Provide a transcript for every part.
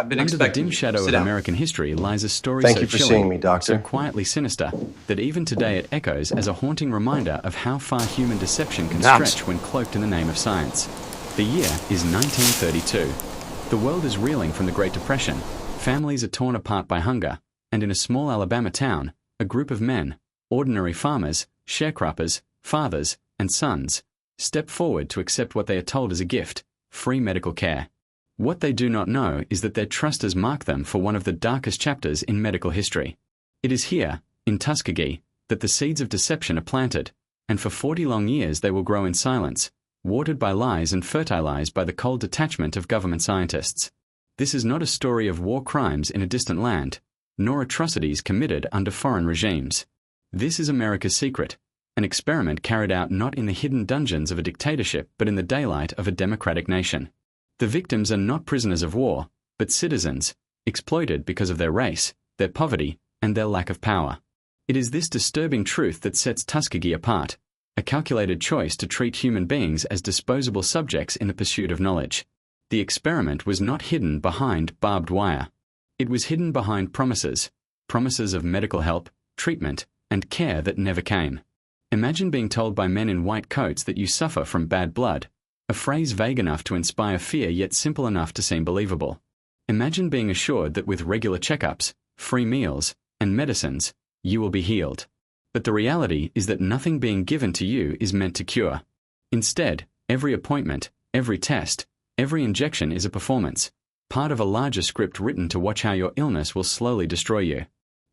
I've been Under the expecting dim you. shadow Sit of down. American history lies a story Thank so you for chilling, seeing me, Doctor. so quietly sinister, that even today it echoes as a haunting reminder of how far human deception can stretch when cloaked in the name of science. The year is 1932. The world is reeling from the Great Depression. Families are torn apart by hunger, and in a small Alabama town, a group of men, ordinary farmers, sharecroppers, fathers, and sons, step forward to accept what they are told is a gift: free medical care. What they do not know is that their trusters mark them for one of the darkest chapters in medical history. It is here, in Tuskegee, that the seeds of deception are planted, and for 40 long years they will grow in silence, watered by lies and fertilized by the cold detachment of government scientists. This is not a story of war crimes in a distant land, nor atrocities committed under foreign regimes. This is America's secret, an experiment carried out not in the hidden dungeons of a dictatorship but in the daylight of a democratic nation. The victims are not prisoners of war, but citizens, exploited because of their race, their poverty, and their lack of power. It is this disturbing truth that sets Tuskegee apart, a calculated choice to treat human beings as disposable subjects in the pursuit of knowledge. The experiment was not hidden behind barbed wire. It was hidden behind promises of medical help, treatment, and care that never came. Imagine being told by men in white coats that you suffer from bad blood, a phrase vague enough to inspire fear yet simple enough to seem believable. Imagine being assured that with regular checkups, free meals, and medicines, you will be healed. But the reality is that nothing being given to you is meant to cure. Instead, every appointment, every test, every injection is a performance, part of a larger script written to watch how your illness will slowly destroy you.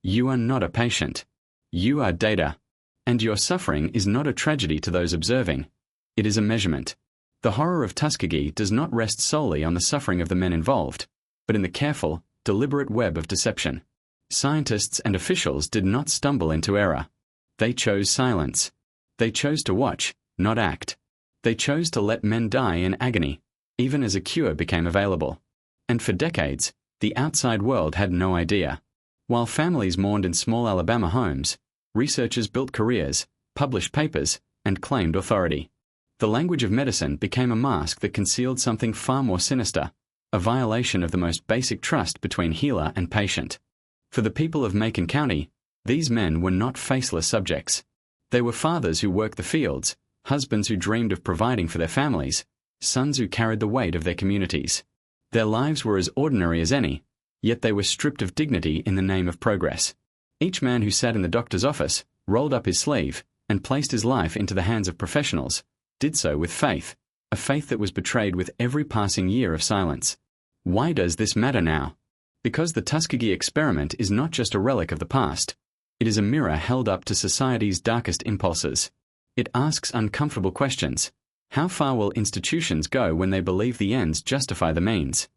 You are not a patient. You are data. And your suffering is not a tragedy to those observing. It is a measurement. The horror of Tuskegee does not rest solely on the suffering of the men involved, but in the careful, deliberate web of deception. Scientists and officials did not stumble into error. They chose silence. They chose to watch, not act. They chose to let men die in agony, even as a cure became available. And for decades, the outside world had no idea. While families mourned in small Alabama homes, researchers built careers, published papers, and claimed authority. The language of medicine became a mask that concealed something far more sinister, a violation of the most basic trust between healer and patient. For the people of Macon County, these men were not faceless subjects. They were fathers who worked the fields, husbands who dreamed of providing for their families, sons who carried the weight of their communities. Their lives were as ordinary as any, yet they were stripped of dignity in the name of progress. Each man who sat in the doctor's office, rolled up his sleeve, and placed his life into the hands of professionals, did so with faith, a faith that was betrayed with every passing year of silence. Why does this matter now? Because the Tuskegee experiment is not just a relic of the past. It is a mirror held up to society's darkest impulses. It asks uncomfortable questions. How far will institutions go when they believe the ends justify the means?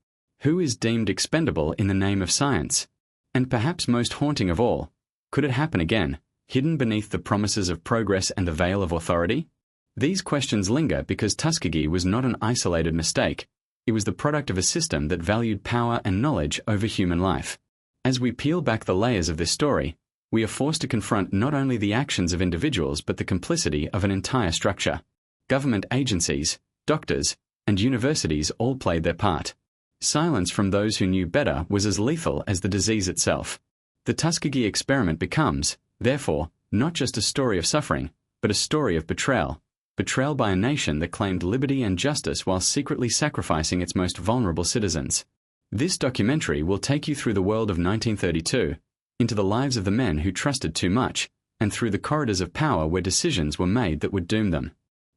Who is deemed expendable in the name of science? And perhaps most haunting of all, could it happen again, hidden beneath the promises of progress and the veil of authority? These questions linger because Tuskegee was not an isolated mistake. It was the product of a system that valued power and knowledge over human life. As we peel back the layers of this story, we are forced to confront not only the actions of individuals but the complicity of an entire structure. Government agencies, doctors, and universities all played their part. Silence from those who knew better was as lethal as the disease itself. The Tuskegee experiment becomes, therefore, not just a story of suffering, but a story of betrayal. Betrayal by a nation that claimed liberty and justice while secretly sacrificing its most vulnerable citizens. This documentary will take you through the world of 1932, into the lives of the men who trusted too much, and through the corridors of power where decisions were made that would doom them.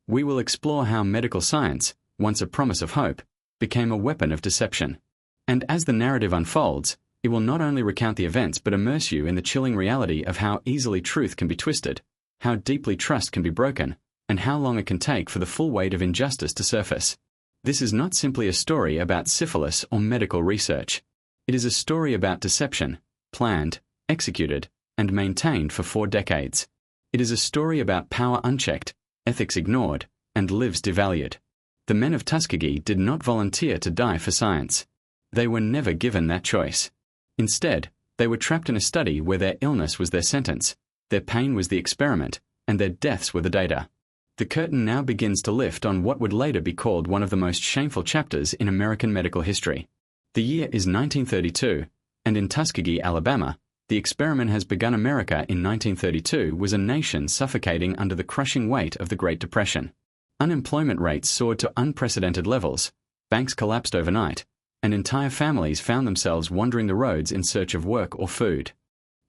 We will explore how medical science, once a promise of hope, became a weapon of deception. And as the narrative unfolds, it will not only recount the events but immerse you in the chilling reality of how easily truth can be twisted, how deeply trust can be broken, and how long it can take for the full weight of injustice to surface. This is not simply a story about syphilis or medical research. It is a story about deception, planned, executed, and maintained for 4 decades. It is a story about power unchecked, ethics ignored, and lives devalued. The men of Tuskegee did not volunteer to die for science. They were never given that choice. Instead, they were trapped in a study where their illness was their sentence, their pain was the experiment, and their deaths were the data. The curtain now begins to lift on what would later be called one of the most shameful chapters in American medical history. The year is 1932, and in Tuskegee, Alabama, the experiment has begun. America in 1932 was a nation suffocating under the crushing weight of the Great Depression. Unemployment rates soared to unprecedented levels, banks collapsed overnight, and entire families found themselves wandering the roads in search of work or food.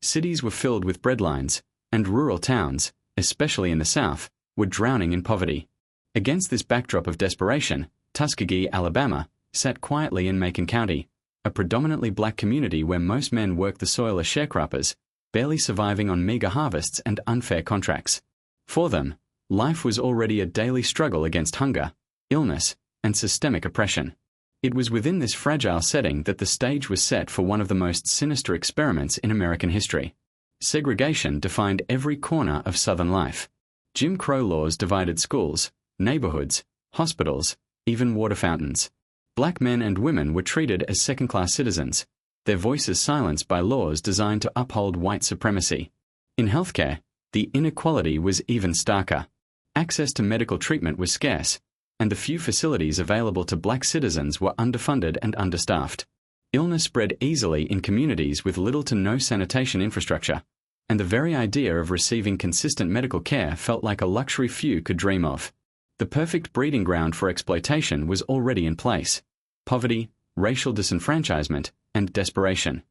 Cities were filled with breadlines, and rural towns, especially in the South, were drowning in poverty. Against this backdrop of desperation, Tuskegee, Alabama, sat quietly in Macon County, a predominantly black community where most men worked the soil as sharecroppers, barely surviving on meager harvests and unfair contracts. For them, life was already a daily struggle against hunger, illness, and systemic oppression. It was within this fragile setting that the stage was set for one of the most sinister experiments in American history. Segregation defined every corner of Southern life. Jim Crow laws divided schools, neighborhoods, hospitals, even water fountains. Black men and women were treated as second-class citizens, their voices silenced by laws designed to uphold white supremacy. In healthcare, the inequality was even starker. Access to medical treatment was scarce, and the few facilities available to black citizens were underfunded and understaffed. Illness spread easily in communities with little to no sanitation infrastructure, and the very idea of receiving consistent medical care felt like a luxury few could dream of. The perfect breeding ground for exploitation was already in place: poverty, racial disenfranchisement, and desperation.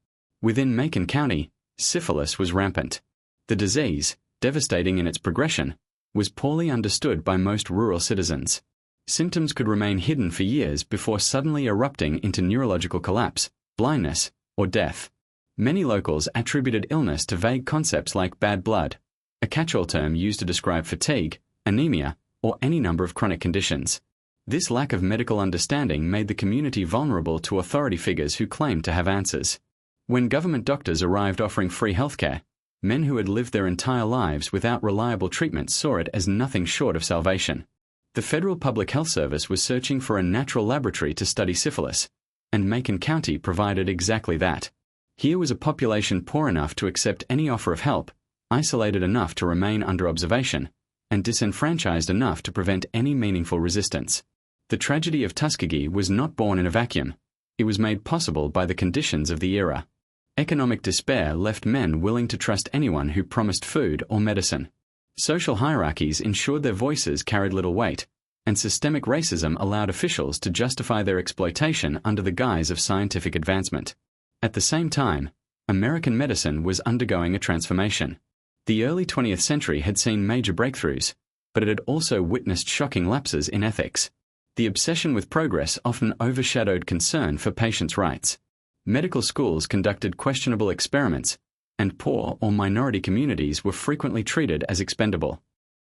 Within Macon County, syphilis was rampant. The disease, devastating in its progression, was poorly understood by most rural citizens. Symptoms could remain hidden for years before suddenly erupting into neurological collapse, blindness, or death. Many locals attributed illness to vague concepts like bad blood, a catch-all term used to describe fatigue, anemia, or any number of chronic conditions. This lack of medical understanding made the community vulnerable to authority figures who claimed to have answers. When government doctors arrived offering free healthcare, men who had lived their entire lives without reliable treatment saw it as nothing short of salvation. The Federal Public Health Service was searching for a natural laboratory to study syphilis, and Macon County provided exactly that. Here was a population poor enough to accept any offer of help, isolated enough to remain under observation, and disenfranchised enough to prevent any meaningful resistance. The tragedy of Tuskegee was not born in a vacuum. It was made possible by the conditions of the era. Economic despair left men willing to trust anyone who promised food or medicine. Social hierarchies ensured their voices carried little weight, and systemic racism allowed officials to justify their exploitation under the guise of scientific advancement. At the same time, American medicine was undergoing a transformation. The early 20th century had seen major breakthroughs, but it had also witnessed shocking lapses in ethics. The obsession with progress often overshadowed concern for patients' rights. Medical schools conducted questionable experiments, and poor or minority communities were frequently treated as expendable.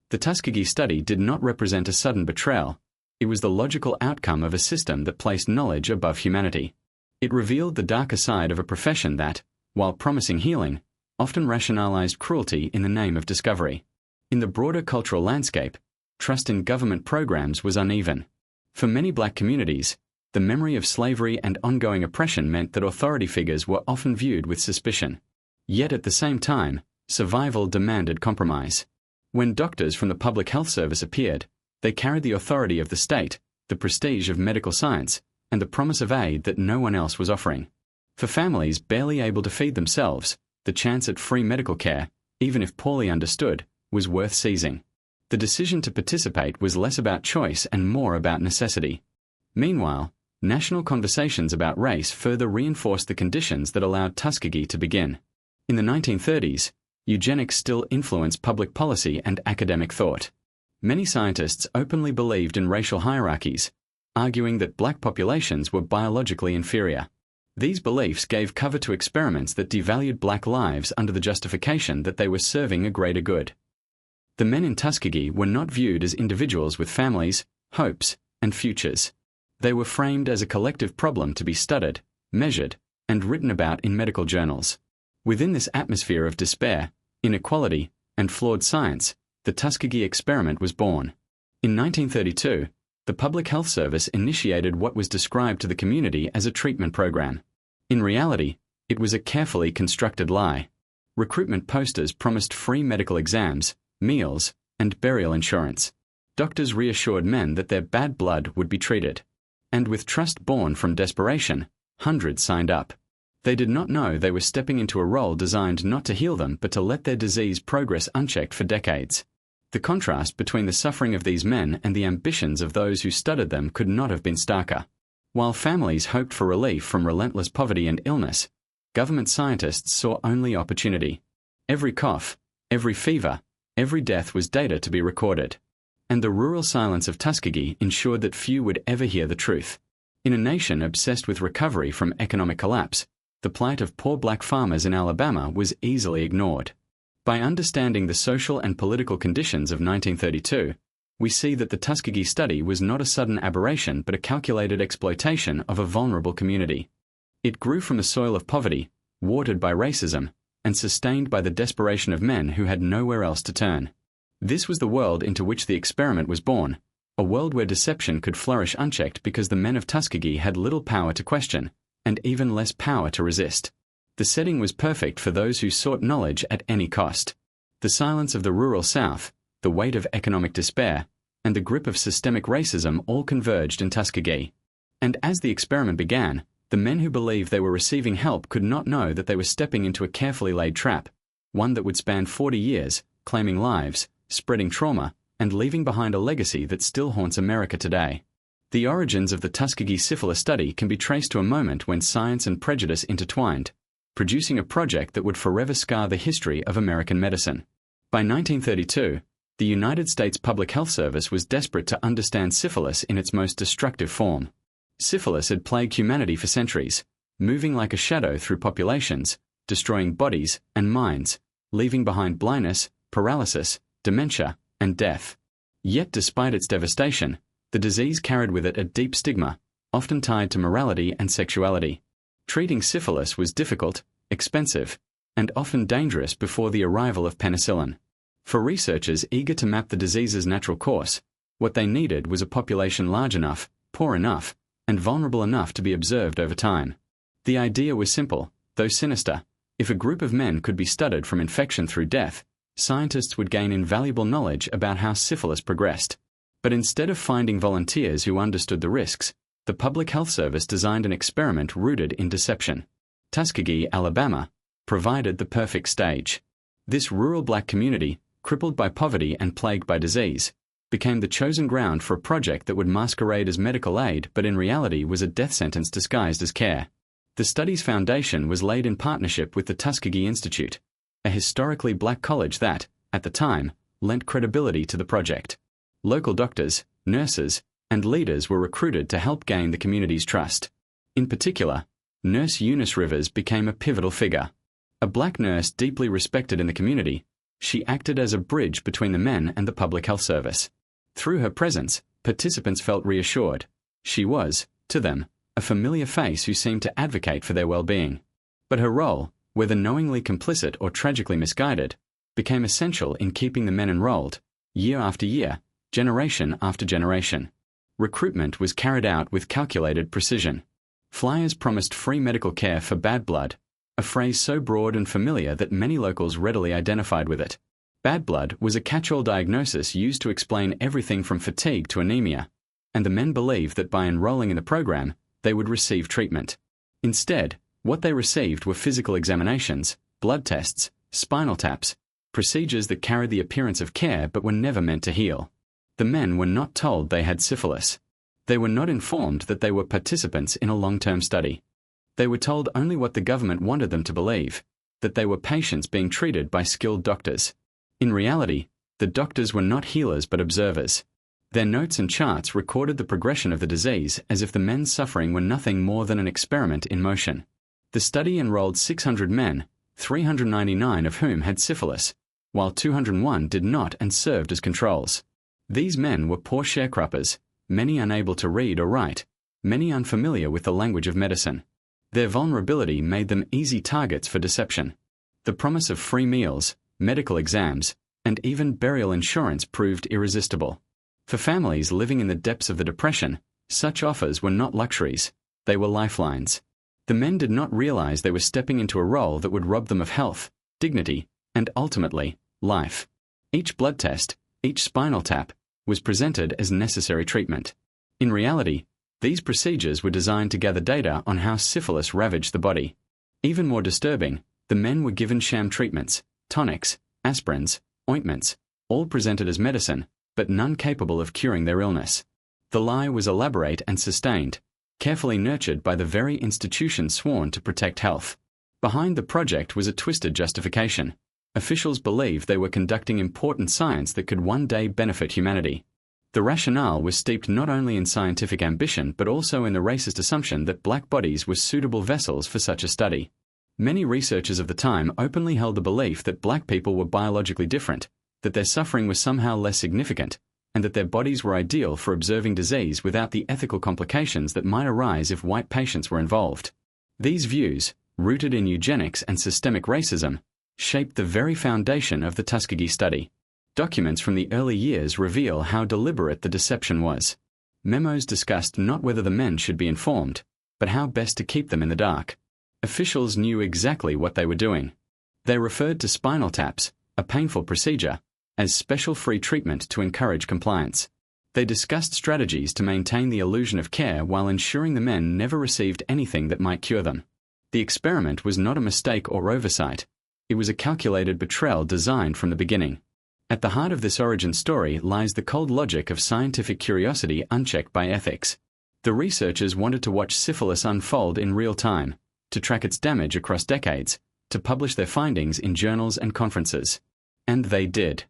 The Tuskegee study did not represent a sudden betrayal. It was the logical outcome of a system that placed knowledge above humanity. It revealed the darker side of a profession that, while promising healing, often rationalized cruelty in the name of discovery. In the broader cultural landscape, trust in government programs was uneven. For many black communities, the memory of slavery and ongoing oppression meant that authority figures were often viewed with suspicion. Yet at the same time, survival demanded compromise. When doctors from the Public Health Service appeared, they carried the authority of the state, the prestige of medical science, and the promise of aid that no one else was offering. For families barely able to feed themselves, the chance at free medical care, even if poorly understood, was worth seizing. The decision to participate was less about choice and more about necessity. Meanwhile, national conversations about race further reinforced the conditions that allowed Tuskegee to begin. In the 1930s, eugenics still influenced public policy and academic thought. Many scientists openly believed in racial hierarchies, arguing that black populations were biologically inferior. These beliefs gave cover to experiments that devalued black lives under the justification that they were serving a greater good. The men in Tuskegee were not viewed as individuals with families, hopes, and futures. They were framed as a collective problem to be studied, measured, and written about in medical journals. Within this atmosphere of despair, inequality, and flawed science, the Tuskegee experiment was born. In 1932, the Public Health Service initiated what was described to the community as a treatment program. In reality, it was a carefully constructed lie. Recruitment posters promised free medical exams, meals, and burial insurance. Doctors reassured men that their bad blood would be treated. And with trust born from desperation, Hundreds signed up. They did not know they were stepping into a role designed not to heal them but to let their disease progress unchecked for decades. The contrast between the suffering of these men and the ambitions of those who studied them could not have been starker. While families hoped for relief from relentless poverty and illness, government scientists saw only opportunity. Every cough, every fever, every death was data to be recorded. And the rural silence of Tuskegee ensured that few would ever hear the truth. In a nation obsessed with recovery from economic collapse, the plight of poor black farmers in Alabama was easily ignored. By understanding the social and political conditions of 1932, we see that the Tuskegee study was not a sudden aberration but a calculated exploitation of a vulnerable community. It grew from a soil of poverty, watered by racism, and sustained by the desperation of men who had nowhere else to turn. This was the world into which the experiment was born, a world where deception could flourish unchecked because the men of Tuskegee had little power to question, and even less power to resist. The setting was perfect for those who sought knowledge at any cost. The silence of the rural South, the weight of economic despair, and the grip of systemic racism all converged in Tuskegee. And as the experiment began, the men who believed they were receiving help could not know that they were stepping into a carefully laid trap, one that would span 40 years, claiming lives, spreading trauma, and leaving behind a legacy that still haunts America today. The origins of the Tuskegee syphilis study can be traced to a moment when science and prejudice intertwined, producing a project that would forever scar the history of American medicine. By 1932, the United States Public Health Service was desperate to understand syphilis in its most destructive form. Syphilis had plagued humanity for centuries, moving like a shadow through populations, destroying bodies and minds, leaving behind blindness, paralysis, dementia, and death. Yet despite its devastation, the disease carried with it a deep stigma, often tied to morality and sexuality. Treating syphilis was difficult, expensive, and often dangerous before the arrival of penicillin. For researchers eager to map the disease's natural course, what they needed was a population large enough, poor enough, and vulnerable enough to be observed over time. The idea was simple, though sinister. If a group of men could be studied from infection through death, scientists would gain invaluable knowledge about how syphilis progressed. But instead of finding volunteers who understood the risks, the Public Health Service designed an experiment rooted in deception. Tuskegee, Alabama, provided the perfect stage. This rural black community, crippled by poverty and plagued by disease, became the chosen ground for a project that would masquerade as medical aid but in reality was a death sentence disguised as care. The study's foundation was laid in partnership with the Tuskegee Institute, a historically black college that, at the time, lent credibility to the project. Local doctors, nurses, and leaders were recruited to help gain the community's trust. In particular, Nurse Eunice Rivers became a pivotal figure. A black nurse deeply respected in the community, she acted as a bridge between the men and the Public Health Service. Through her presence, participants felt reassured. She was, to them, a familiar face who seemed to advocate for their well-being. But her role, whether knowingly complicit or tragically misguided, became essential in keeping the men enrolled, year after year, generation after generation. Recruitment was carried out with calculated precision. Flyers promised free medical care for bad blood, a phrase so broad and familiar that many locals readily identified with it. Bad blood was a catch-all diagnosis used to explain everything from fatigue to anemia, and the men believed that by enrolling in the program, they would receive treatment. Instead, what they received were physical examinations, blood tests, spinal taps, procedures that carried the appearance of care but were never meant to heal. The men were not told they had syphilis. They were not informed that they were participants in a long-term study. They were told only what the government wanted them to believe, that they were patients being treated by skilled doctors. In reality, the doctors were not healers but observers. Their notes and charts recorded the progression of the disease as if the men's suffering were nothing more than an experiment in motion. The study enrolled 600 men, 399 of whom had syphilis, while 201 did not and served as controls. These men were poor sharecroppers, many unable to read or write, many unfamiliar with the language of medicine. Their vulnerability made them easy targets for deception. The promise of free meals, medical exams, and even burial insurance proved irresistible. For families living in the depths of the Depression, such offers were not luxuries, they were lifelines. The men did not realize they were stepping into a role that would rob them of health, dignity, and ultimately, life. Each blood test, each spinal tap, was presented as necessary treatment. In reality, These procedures were designed to gather data on how syphilis ravaged the body. Even more disturbing, the men were given sham treatments, tonics, aspirins, ointments, all presented as medicine, but none capable of curing their illness. The lie was elaborate and sustained, carefully nurtured by the very institution sworn to protect health. Behind the project was a twisted justification. Officials believed they were conducting important science that could one day benefit humanity. The rationale was steeped not only in scientific ambition but also in the racist assumption that black bodies were suitable vessels for such a study. Many researchers of the time openly held the belief that black people were biologically different, that their suffering was somehow less significant, and that their bodies were ideal for observing disease without the ethical complications that might arise if white patients were involved. These views, rooted in eugenics and systemic racism, shaped the very foundation of the Tuskegee study. Documents from the early years reveal how deliberate the deception was. Memos discussed not whether the men should be informed, but how best to keep them in the dark. Officials knew exactly what they were doing. They referred to spinal taps, a painful procedure, as special free treatment to encourage compliance. They discussed strategies to maintain the illusion of care while ensuring the men never received anything that might cure them. The experiment was not a mistake or oversight. It was a calculated betrayal designed from the beginning. At the heart of this origin story lies the cold logic of scientific curiosity unchecked by ethics. The researchers wanted to watch syphilis unfold in real time, to track its damage across decades, to publish their findings in journals and conferences. And they did.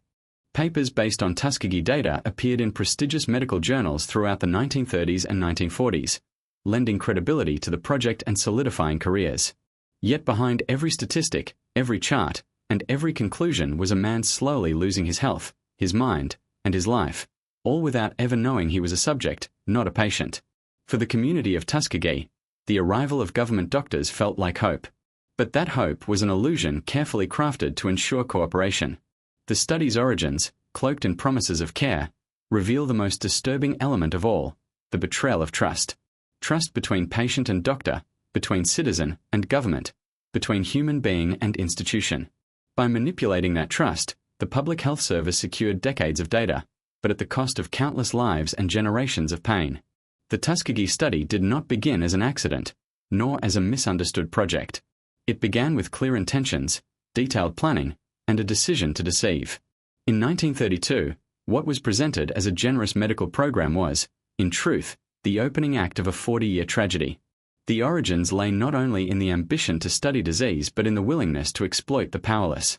Papers based on Tuskegee data appeared in prestigious medical journals throughout the 1930s and 1940s, lending credibility to the project and solidifying careers. Yet behind every statistic, every chart, and every conclusion was a man slowly losing his health, his mind, and his life, all without ever knowing he was a subject, not a patient. For the community of Tuskegee, the arrival of government doctors felt like hope. But that hope was an illusion carefully crafted to ensure cooperation. The study's origins, cloaked in promises of care, reveal the most disturbing element of all, the betrayal of trust. Trust between patient and doctor, between citizen and government, between human being and institution. By manipulating that trust, the Public Health Service secured decades of data, but at the cost of countless lives and generations of pain. The Tuskegee study did not begin as an accident, nor as a misunderstood project. It began with clear intentions, detailed planning, and a decision to deceive. In 1932, what was presented as a generous medical program was, in truth, the opening act of a 40-year tragedy. The origins lay not only in the ambition to study disease but in the willingness to exploit the powerless.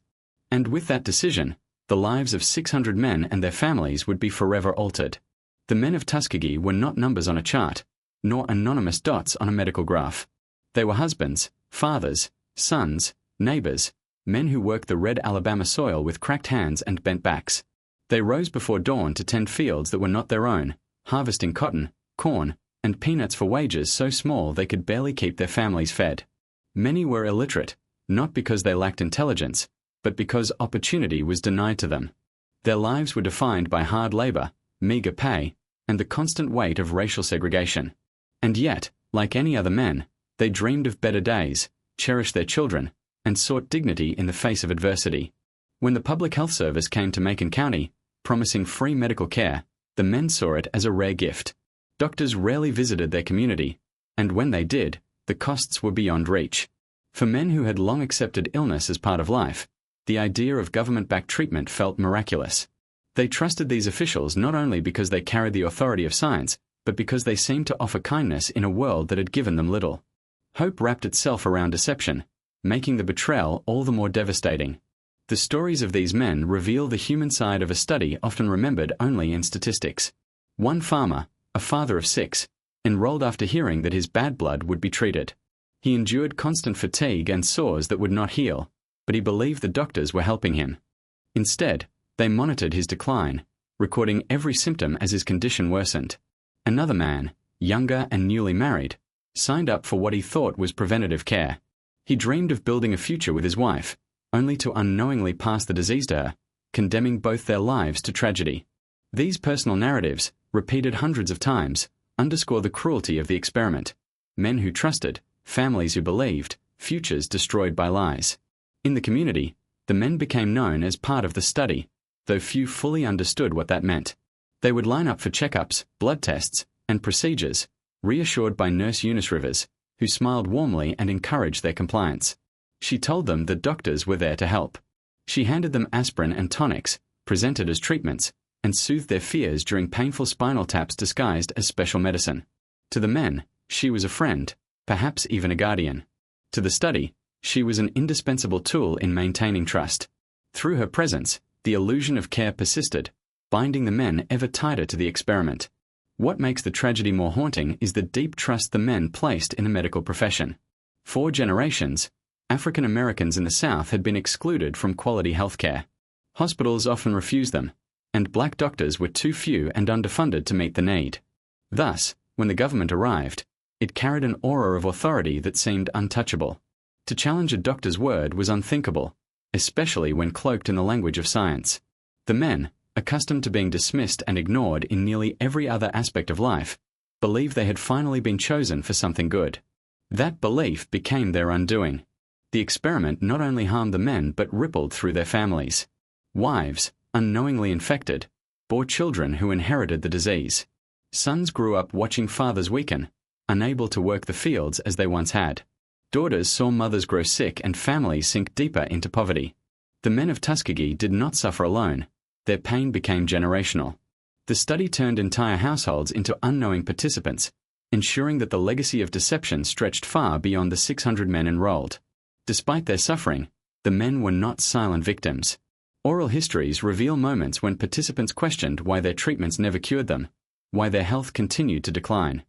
And with that decision, the lives of 600 men and their families would be forever altered. The men of Tuskegee were not numbers on a chart, nor anonymous dots on a medical graph. They were husbands, fathers, sons, neighbors, men who worked the red Alabama soil with cracked hands and bent backs. They rose before dawn to tend fields that were not their own, harvesting cotton, corn, and peanuts for wages so small they could barely keep their families fed. Many were illiterate, not because they lacked intelligence, but because opportunity was denied to them. Their lives were defined by hard labor, meager pay, and the constant weight of racial segregation. And yet, like any other men, they dreamed of better days, cherished their children, and sought dignity in the face of adversity. When the Public Health Service came to Macon County, promising free medical care, the men saw it as a rare gift. Doctors rarely visited their community, and when they did, the costs were beyond reach. For men who had long accepted illness as part of life, the idea of government-backed treatment felt miraculous. They trusted these officials not only because they carried the authority of science, but because they seemed to offer kindness in a world that had given them little. Hope wrapped itself around deception, making the betrayal all the more devastating. The stories of these men reveal the human side of a study often remembered only in statistics. One farmer, a father of 6, enrolled after hearing that his bad blood would be treated. He endured constant fatigue and sores that would not heal, but he believed the doctors were helping him. Instead, they monitored his decline, recording every symptom as his condition worsened. Another man, younger and newly married, signed up for what he thought was preventative care. He dreamed of building a future with his wife, only to unknowingly pass the disease to her, condemning both their lives to tragedy. These personal narratives, repeated hundreds of times, underscore the cruelty of the experiment. Men who trusted, families who believed, futures destroyed by lies. In the community, the men became known as part of the study, though few fully understood what that meant. They would line up for checkups, blood tests, and procedures, reassured by Nurse Eunice Rivers, who smiled warmly and encouraged their compliance. She told them that doctors were there to help. She handed them aspirin and tonics, presented as treatments, and soothed their fears during painful spinal taps disguised as special medicine. To the men, she was a friend, perhaps even a guardian. To the study, she was an indispensable tool in maintaining trust. Through her presence, the illusion of care persisted, binding the men ever tighter to the experiment. What makes the tragedy more haunting is the deep trust the men placed in the medical profession. For generations, African Americans in the South had been excluded from quality health care. Hospitals often refused them, and black doctors were too few and underfunded to meet the need. Thus, when the government arrived, it carried an aura of authority that seemed untouchable. To challenge a doctor's word was unthinkable, especially when cloaked in the language of science. The men, accustomed to being dismissed and ignored in nearly every other aspect of life, believed they had finally been chosen for something good. That belief became their undoing. The experiment not only harmed the men but rippled through their families. Wives, unknowingly infected, bore children who inherited the disease. Sons grew up watching fathers weaken, unable to work the fields as they once had. Daughters saw mothers grow sick and families sink deeper into poverty. The men of Tuskegee did not suffer alone. Their pain became generational. The study turned entire households into unknowing participants, ensuring that the legacy of deception stretched far beyond the 600 men enrolled. Despite their suffering, the men were not silent victims. Oral histories reveal moments when participants questioned why their treatments never cured them, why their health continued to decline.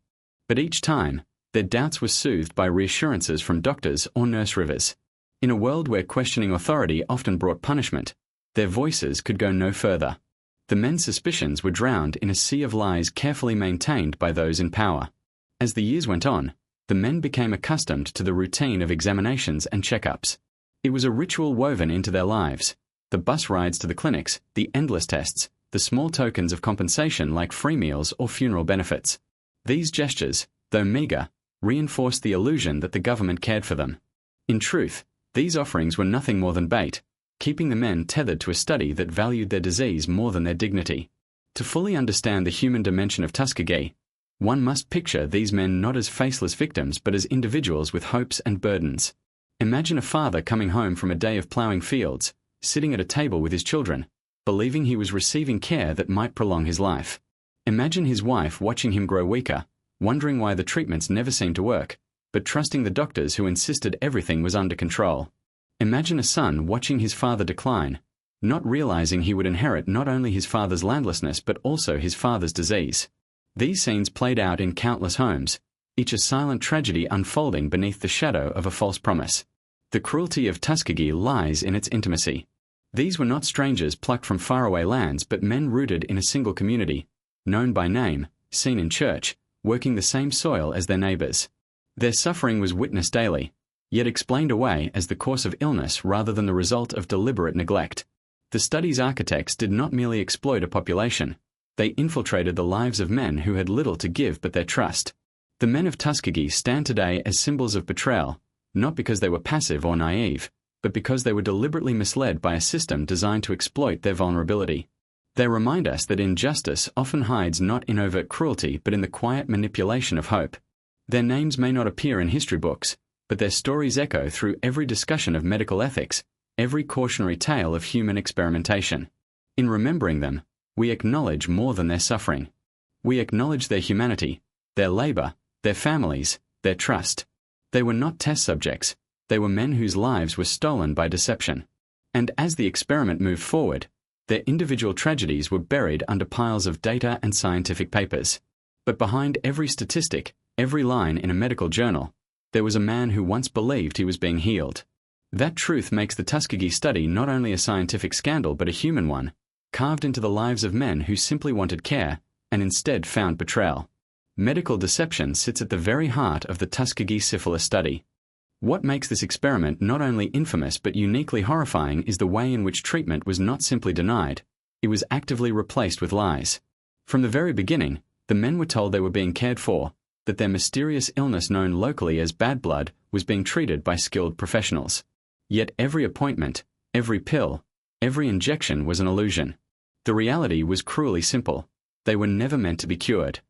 But each time, their doubts were soothed by reassurances from doctors or Nurse Rivers. In a world where questioning authority often brought punishment, their voices could go no further. The men's suspicions were drowned in a sea of lies carefully maintained by those in power. As the years went on, the men became accustomed to the routine of examinations and checkups. It was a ritual woven into their lives. The bus rides to the clinics, the endless tests, the small tokens of compensation like free meals or funeral benefits. These gestures, though meager, reinforced the illusion that the government cared for them. In truth, these offerings were nothing more than bait, keeping the men tethered to a study that valued their disease more than their dignity. To fully understand the human dimension of Tuskegee, one must picture these men not as faceless victims but as individuals with hopes and burdens. Imagine a father coming home from a day of ploughing fields, sitting at a table with his children, believing he was receiving care that might prolong his life. Imagine his wife watching him grow weaker, wondering why the treatments never seemed to work, but trusting the doctors who insisted everything was under control. Imagine a son watching his father decline, not realizing he would inherit not only his father's landlessness but also his father's disease. These scenes played out in countless homes, each a silent tragedy unfolding beneath the shadow of a false promise. The cruelty of Tuskegee lies in its intimacy. These were not strangers plucked from faraway lands but men rooted in a single community, known by name, seen in church, working the same soil as their neighbors. Their suffering was witnessed daily, yet explained away as the course of illness rather than the result of deliberate neglect. The study's architects did not merely exploit a population, they infiltrated the lives of men who had little to give but their trust. The men of Tuskegee stand today as symbols of betrayal, not because they were passive or naive, but because they were deliberately misled by a system designed to exploit their vulnerability. They remind us that injustice often hides not in overt cruelty but in the quiet manipulation of hope. Their names may not appear in history books, but their stories echo through every discussion of medical ethics, every cautionary tale of human experimentation. In remembering them, we acknowledge more than their suffering. We acknowledge their humanity, their labor, their families, their trust. They were not test subjects, they were men whose lives were stolen by deception. And as the experiment moved forward, their individual tragedies were buried under piles of data and scientific papers. But behind every statistic, every line in a medical journal, there was a man who once believed he was being healed. That truth makes the Tuskegee study not only a scientific scandal but a human one, carved into the lives of men who simply wanted care and instead found betrayal. Medical deception sits at the very heart of the Tuskegee syphilis study. What makes this experiment not only infamous but uniquely horrifying is the way in which treatment was not simply denied, it was actively replaced with lies. From the very beginning, the men were told they were being cared for, that their mysterious illness known locally as bad blood was being treated by skilled professionals. Yet every appointment, every pill, every injection was an illusion. The reality was cruelly simple. They were never meant to be cured.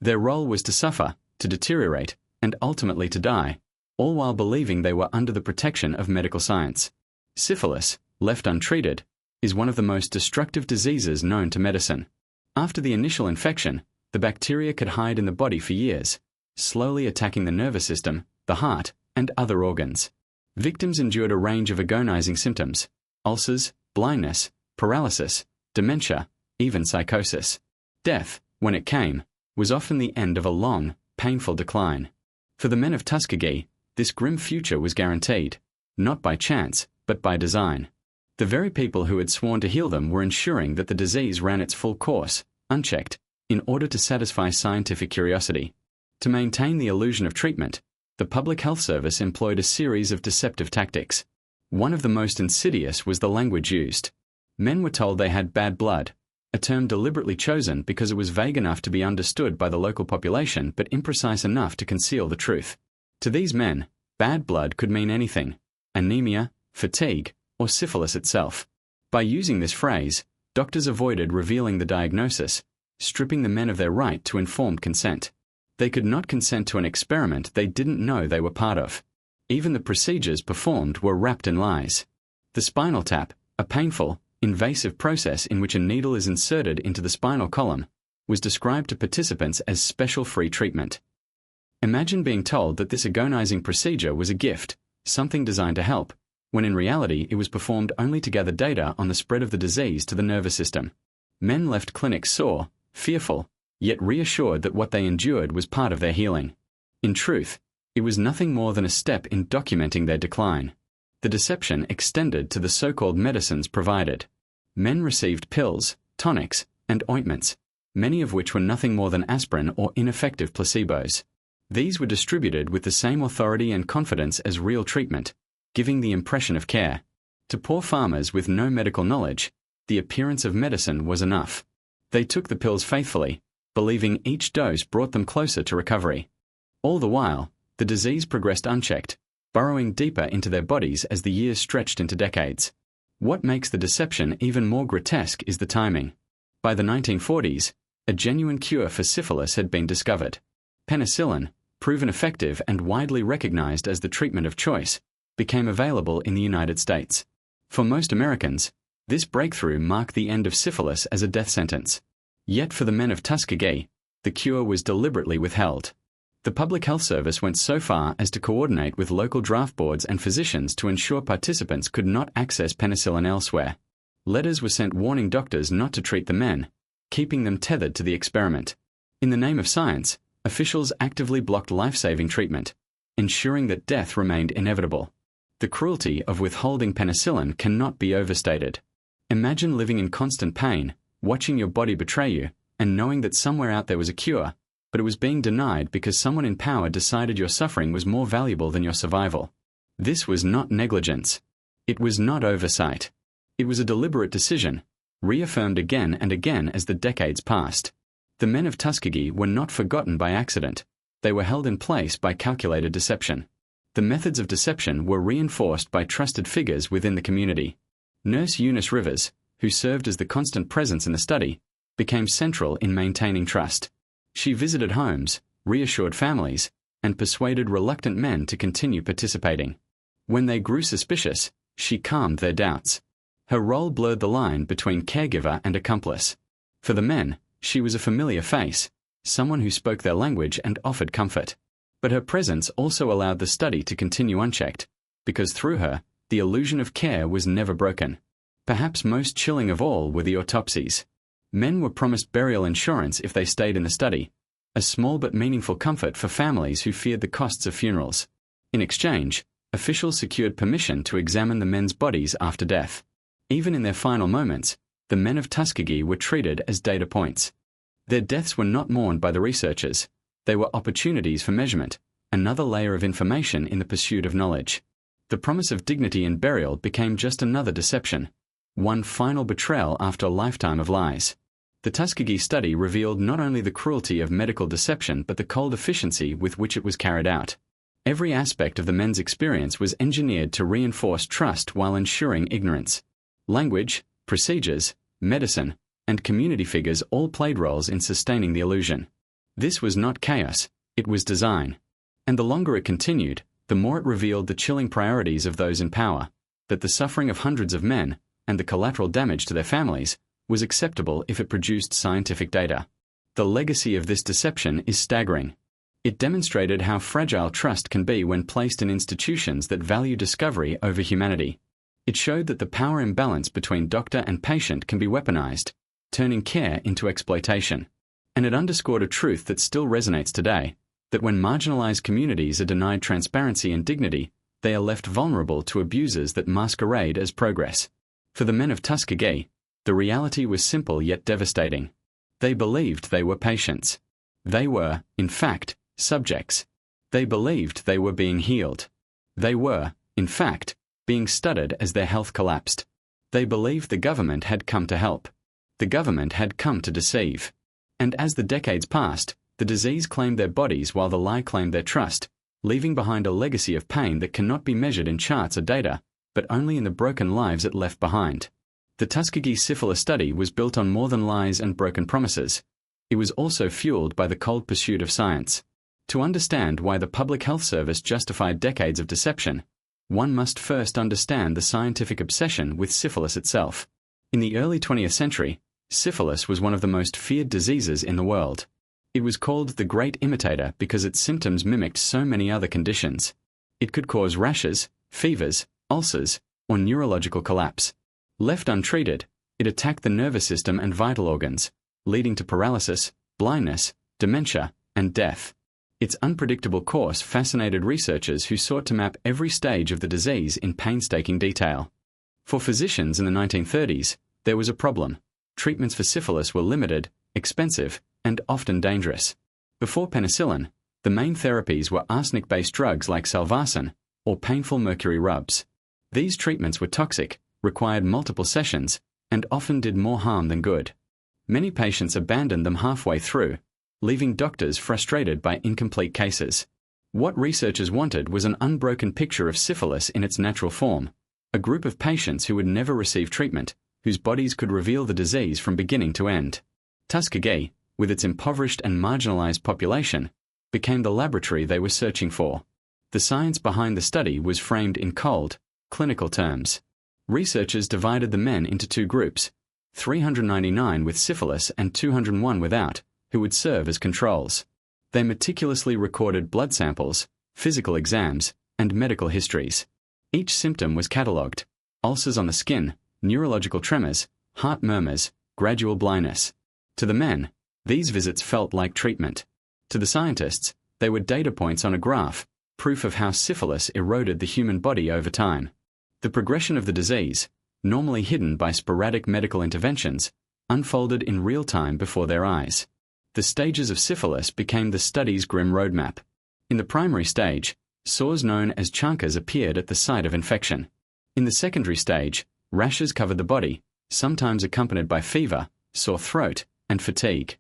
Their role was to suffer, to deteriorate, and ultimately to die, all while believing they were under the protection of medical science. Syphilis, left untreated, is one of the most destructive diseases known to medicine. After the initial infection, the bacteria could hide in the body for years, slowly attacking the nervous system, the heart, and other organs. Victims endured a range of agonizing symptoms: ulcers, blindness, paralysis, dementia, even psychosis. Death, when it came, was often the end of a long, painful decline. For the men of Tuskegee, this grim future was guaranteed, not by chance, but by design. The very people who had sworn to heal them were ensuring that the disease ran its full course, unchecked, in order to satisfy scientific curiosity. To maintain the illusion of treatment, the Public Health Service employed a series of deceptive tactics. One of the most insidious was the language used. Men were told they had bad blood, a term deliberately chosen because it was vague enough to be understood by the local population but imprecise enough to conceal the truth. To these men, bad blood could mean anything: anemia, fatigue, or syphilis itself. By using this phrase, doctors avoided revealing the diagnosis, stripping the men of their right to informed consent. They could not consent to an experiment they didn't know they were part of. Even the procedures performed were wrapped in lies. The spinal tap, a painful, invasive process in which a needle is inserted into the spinal column, was described to participants as special free treatment. Imagine being told that this agonizing procedure was a gift, something designed to help, when in reality it was performed only to gather data on the spread of the disease to the nervous system. Men left clinics sore, fearful, yet reassured that what they endured was part of their healing. In truth, it was nothing more than a step in documenting their decline. The deception extended to the so-called medicines provided. Men received pills, tonics, and ointments, many of which were nothing more than aspirin or ineffective placebos. These were distributed with the same authority and confidence as real treatment, giving the impression of care. To poor farmers with no medical knowledge, the appearance of medicine was enough. They took the pills faithfully, believing each dose brought them closer to recovery. All the while, the disease progressed unchecked, burrowing deeper into their bodies as the years stretched into decades. What makes the deception even more grotesque is the timing. By the 1940s, a genuine cure for syphilis had been discovered. Penicillin, proven effective and widely recognized as the treatment of choice, became available in the United States. For most Americans, this breakthrough marked the end of syphilis as a death sentence. Yet for the men of Tuskegee, the cure was deliberately withheld. The Public Health Service went so far as to coordinate with local draft boards and physicians to ensure participants could not access penicillin elsewhere. Letters were sent warning doctors not to treat the men, keeping them tethered to the experiment. In the name of science, officials actively blocked life-saving treatment, ensuring that death remained inevitable. The cruelty of withholding penicillin cannot be overstated. Imagine living in constant pain, watching your body betray you, and knowing that somewhere out there was a cure, but it was being denied because someone in power decided your suffering was more valuable than your survival. This was not negligence. It was not oversight. It was a deliberate decision, reaffirmed again and again as the decades passed. The men of Tuskegee were not forgotten by accident. They were held in place by calculated deception. The methods of deception were reinforced by trusted figures within the community. Nurse Eunice Rivers, who served as the constant presence in the study, became central in maintaining trust. She visited homes, reassured families, and persuaded reluctant men to continue participating. When they grew suspicious, she calmed their doubts. Her role blurred the line between caregiver and accomplice. For the men, she was a familiar face, someone who spoke their language and offered comfort. But her presence also allowed the study to continue unchecked, because through her, the illusion of care was never broken. Perhaps most chilling of all were the autopsies. Men were promised burial insurance if they stayed in the study, a small but meaningful comfort for families who feared the costs of funerals. In exchange, officials secured permission to examine the men's bodies after death. Even in their final moments, the men of Tuskegee were treated as data points. Their deaths were not mourned by the researchers. They were opportunities for measurement, another layer of information in the pursuit of knowledge. The promise of dignity in burial became just another deception, one final betrayal after a lifetime of lies. The Tuskegee study revealed not only the cruelty of medical deception but the cold efficiency with which it was carried out. Every aspect of the men's experience was engineered to reinforce trust while ensuring ignorance. Language, procedures, medicine, and community figures all played roles in sustaining the illusion. This was not chaos, It was design. And the longer it continued, the more it revealed the chilling priorities of those in power, that the suffering of hundreds of men, and the collateral damage to their families, was acceptable if it produced scientific data. The legacy of this deception is staggering. It demonstrated how fragile trust can be when placed in institutions that value discovery over humanity. It showed that the power imbalance between doctor and patient can be weaponized, turning care into exploitation. And it underscored a truth that still resonates today, that when marginalized communities are denied transparency and dignity, they are left vulnerable to abuses that masquerade as progress. For the men of Tuskegee, the reality was simple yet devastating. They believed they were patients. They were, in fact, subjects. They believed they were being healed. They were, in fact, being studied as their health collapsed. They believed the government had come to help. The government had come to deceive. And as the decades passed, the disease claimed their bodies while the lie claimed their trust, leaving behind a legacy of pain that cannot be measured in charts or data, but only in the broken lives it left behind. The Tuskegee syphilis study was built on more than lies and broken promises. It was also fueled by the cold pursuit of science. To understand why the Public Health Service justified decades of deception, one must first understand the scientific obsession with syphilis itself. In the early 20th century, syphilis was one of the most feared diseases in the world. It was called the Great Imitator because its symptoms mimicked so many other conditions. It could cause rashes, fevers, ulcers, or neurological collapse. Left untreated, it attacked the nervous system and vital organs, leading to paralysis, blindness, dementia, and death. Its unpredictable course fascinated researchers who sought to map every stage of the disease in painstaking detail. For physicians in the 1930s, there was a problem. Treatments for syphilis were limited, expensive, and often dangerous. Before penicillin, the main therapies were arsenic-based drugs like salvarsan or painful mercury rubs. These treatments were toxic, required multiple sessions, and often did more harm than good. Many patients abandoned them halfway through, leaving doctors frustrated by incomplete cases. What researchers wanted was an unbroken picture of syphilis in its natural form, a group of patients who would never receive treatment, whose bodies could reveal the disease from beginning to end. Tuskegee, with its impoverished and marginalized population, became the laboratory they were searching for. The science behind the study was framed in cold, clinical terms. Researchers divided the men into two groups, 399 with syphilis and 201 without, who would serve as controls. They meticulously recorded blood samples, physical exams, and medical histories. Each symptom was catalogued: ulcers on the skin, neurological tremors, heart murmurs, gradual blindness. To the men, these visits felt like treatment. To the scientists, they were data points on a graph, proof of how syphilis eroded the human body over time. The progression of the disease, normally hidden by sporadic medical interventions, unfolded in real time before their eyes. The stages of syphilis became the study's grim roadmap. In the primary stage, sores known as chancres appeared at the site of infection. In the secondary stage, rashes covered the body, sometimes accompanied by fever, sore throat, and fatigue.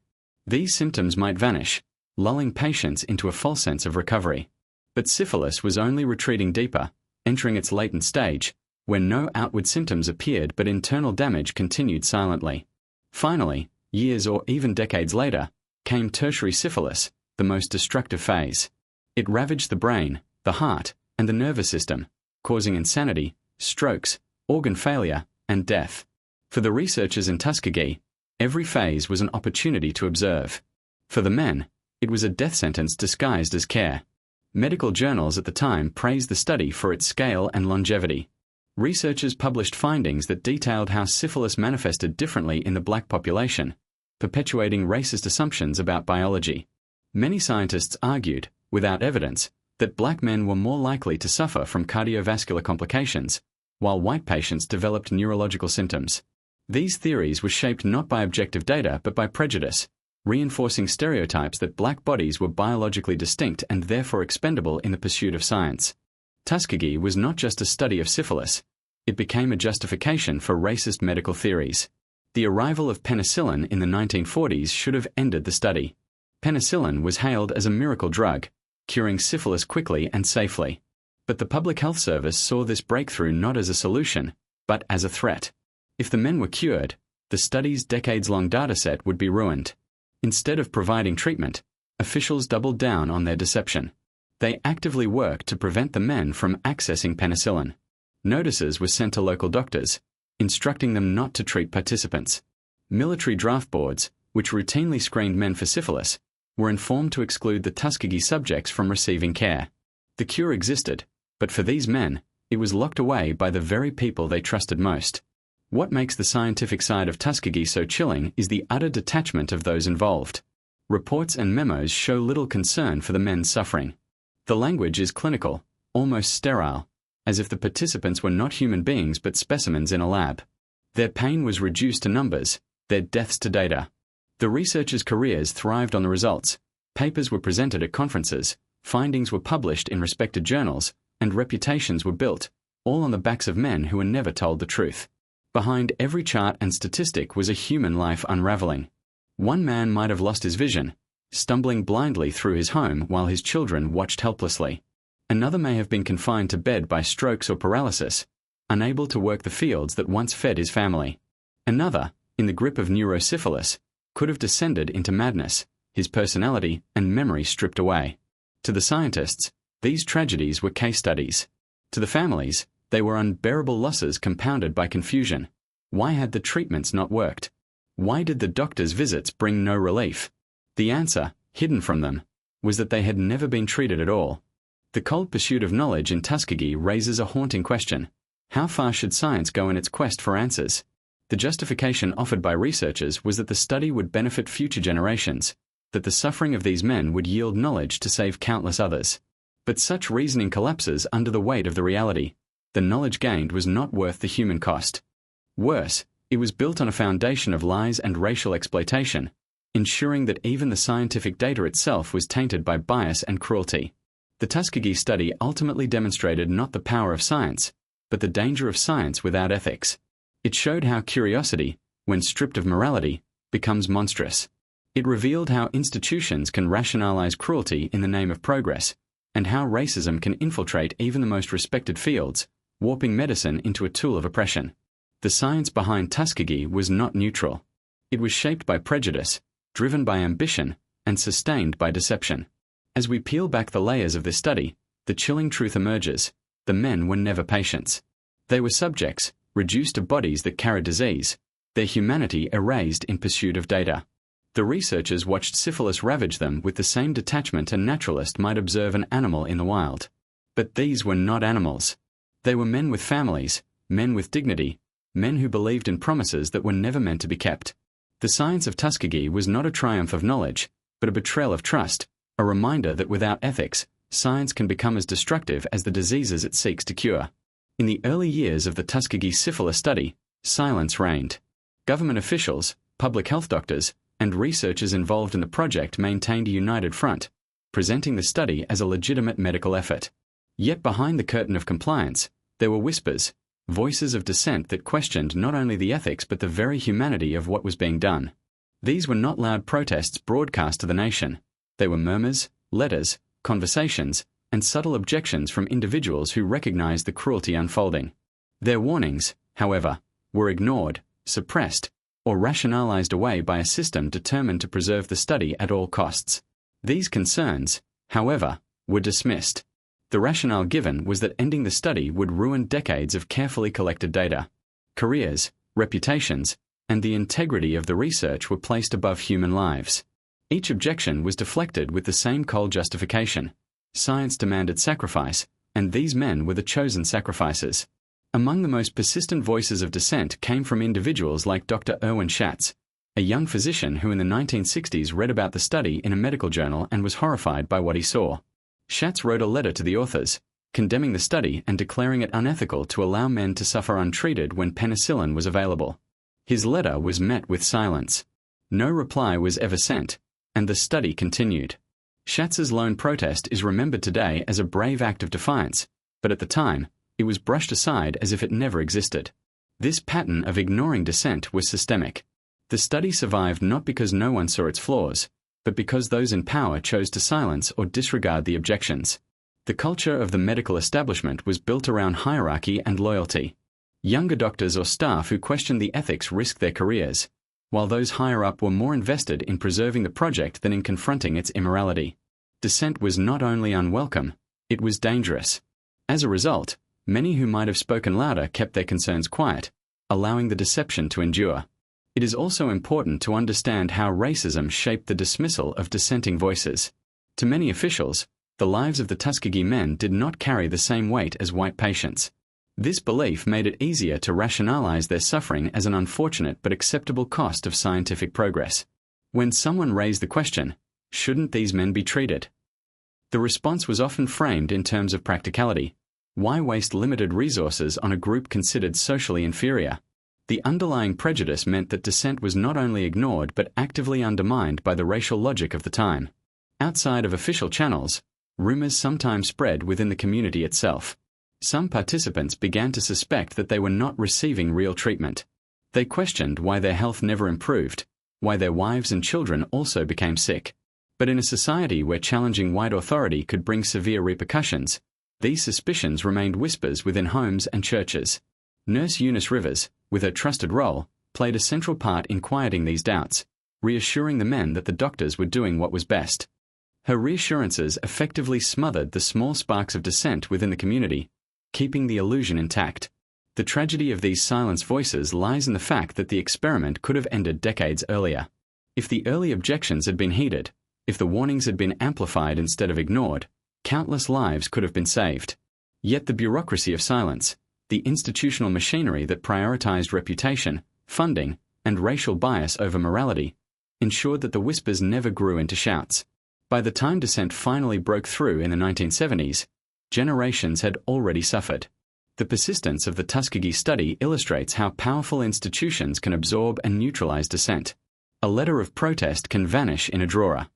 These symptoms might vanish, lulling patients into a false sense of recovery. But syphilis was only retreating deeper, entering its latent stage, when no outward symptoms appeared but internal damage continued silently. Finally, years or even decades later, came tertiary syphilis, the most destructive phase. It ravaged the brain, the heart, and the nervous system, causing insanity, strokes, organ failure, and death. For the researchers in Tuskegee, every phase was an opportunity to observe. For the men, it was a death sentence disguised as care. Medical journals at the time praised the study for its scale and longevity. Researchers published findings that detailed how syphilis manifested differently in the black population, perpetuating racist assumptions about biology. Many scientists argued, without evidence, that black men were more likely to suffer from cardiovascular complications, while white patients developed neurological symptoms. These theories were shaped not by objective data but by prejudice, reinforcing stereotypes that black bodies were biologically distinct and therefore expendable in the pursuit of science. Tuskegee was not just a study of syphilis, it became a justification for racist medical theories. The arrival of penicillin in the 1940s should have ended the study. Penicillin was hailed as a miracle drug, curing syphilis quickly and safely. But the Public Health Service saw this breakthrough not as a solution, but as a threat. If the men were cured, the study's decades-long dataset would be ruined. Instead of providing treatment, officials doubled down on their deception. They actively worked to prevent the men from accessing penicillin. Notices were sent to local doctors, instructing them not to treat participants. Military draft boards, which routinely screened men for syphilis, were informed to exclude the Tuskegee subjects from receiving care. The cure existed, but for these men, it was locked away by the very people they trusted most. What makes the scientific side of Tuskegee so chilling is the utter detachment of those involved. Reports and memos show little concern for the men's suffering. The language is clinical, almost sterile, as if the participants were not human beings but specimens in a lab. Their pain was reduced to numbers, their deaths to data. The researchers' careers thrived on the results. Papers were presented at conferences, findings were published in respected journals, and reputations were built, all on the backs of men who were never told the truth. Behind every chart and statistic was a human life unraveling. One man might have lost his vision, stumbling blindly through his home while his children watched helplessly. Another may have been confined to bed by strokes or paralysis, unable to work the fields that once fed his family. Another, in the grip of neurosyphilis, could have descended into madness, his personality and memory stripped away. To the scientists, these tragedies were case studies. To the families, they were unbearable losses compounded by confusion. Why had the treatments not worked? Why did the doctor's visits bring no relief? The answer, hidden from them, was that they had never been treated at all. The cold pursuit of knowledge in Tuskegee raises a haunting question. How far should science go in its quest for answers? The justification offered by researchers was that the study would benefit future generations, that the suffering of these men would yield knowledge to save countless others. But such reasoning collapses under the weight of the reality. The knowledge gained was not worth the human cost. Worse, it was built on a foundation of lies and racial exploitation, ensuring that even the scientific data itself was tainted by bias and cruelty. The Tuskegee study ultimately demonstrated not the power of science, but the danger of science without ethics. It showed how curiosity, when stripped of morality, becomes monstrous. It revealed how institutions can rationalize cruelty in the name of progress, and how racism can infiltrate even the most respected fields, warping medicine into a tool of oppression. The science behind Tuskegee was not neutral. It was shaped by prejudice, driven by ambition, and sustained by deception. As we peel back the layers of this study, the chilling truth emerges. The men were never patients. They were subjects, reduced to bodies that carried disease, their humanity erased in pursuit of data. The researchers watched syphilis ravage them with the same detachment a naturalist might observe an animal in the wild. But these were not animals. They were men with families, men with dignity, men who believed in promises that were never meant to be kept. The science of Tuskegee was not a triumph of knowledge, but a betrayal of trust, a reminder that without ethics, science can become as destructive as the diseases it seeks to cure. In the early years of the Tuskegee syphilis study, silence reigned. Government officials, public health doctors, and researchers involved in the project maintained a united front, presenting the study as a legitimate medical effort. Yet behind the curtain of compliance, there were whispers, voices of dissent that questioned not only the ethics but the very humanity of what was being done. These were not loud protests broadcast to the nation. They were murmurs, letters, conversations, and subtle objections from individuals who recognized the cruelty unfolding. Their warnings, however, were ignored, suppressed, or rationalized away by a system determined to preserve the study at all costs. These concerns, however, were dismissed. The rationale given was that ending the study would ruin decades of carefully collected data. Careers, reputations, and the integrity of the research were placed above human lives. Each objection was deflected with the same cold justification. Science demanded sacrifice, and these men were the chosen sacrifices. Among the most persistent voices of dissent came from individuals like Dr. Erwin Schatz, a young physician who in the 1960s read about the study in a medical journal and was horrified by what he saw. Schatz wrote a letter to the authors, condemning the study and declaring it unethical to allow men to suffer untreated when penicillin was available. His letter was met with silence. No reply was ever sent, and the study continued. Schatz's lone protest is remembered today as a brave act of defiance, but at the time, it was brushed aside as if it never existed. This pattern of ignoring dissent was systemic. The study survived not because no one saw its flaws, but because those in power chose to silence or disregard the objections. The culture of the medical establishment was built around hierarchy and loyalty. Younger doctors or staff who questioned the ethics risked their careers. while those higher up were more invested in preserving the project than in confronting its immorality. Dissent was not only unwelcome, it was dangerous. As a result, many who might have spoken louder kept their concerns quiet, allowing the deception to endure. It is also important to understand how racism shaped the dismissal of dissenting voices. To many officials, the lives of the Tuskegee men did not carry the same weight as white patients. This belief made it easier to rationalize their suffering as an unfortunate but acceptable cost of scientific progress. When someone raised the question, "Shouldn't these men be treated?" the response was often framed in terms of practicality. Why waste limited resources on a group considered socially inferior? The underlying prejudice meant that dissent was not only ignored but actively undermined by the racial logic of the time. Outside of official channels, rumors sometimes spread within the community itself. Some participants began to suspect that they were not receiving real treatment. They questioned why their health never improved, why their wives and children also became sick. But in a society where challenging white authority could bring severe repercussions, these suspicions remained whispers within homes and churches. Nurse Eunice Rivers, with her trusted role, played a central part in quieting these doubts, reassuring the men that the doctors were doing what was best. Her reassurances effectively smothered the small sparks of dissent within the community, keeping the illusion intact. The tragedy of these silenced voices lies in the fact that the experiment could have ended decades earlier. If the early objections had been heeded, if the warnings had been amplified instead of ignored, countless lives could have been saved. Yet the bureaucracy of silence, the institutional machinery that prioritized reputation, funding, and racial bias over morality, ensured that the whispers never grew into shouts. By the time dissent finally broke through in the 1970s, generations had already suffered. The persistence of the Tuskegee study illustrates how powerful institutions can absorb and neutralize dissent. A letter of protest can vanish in a drawer.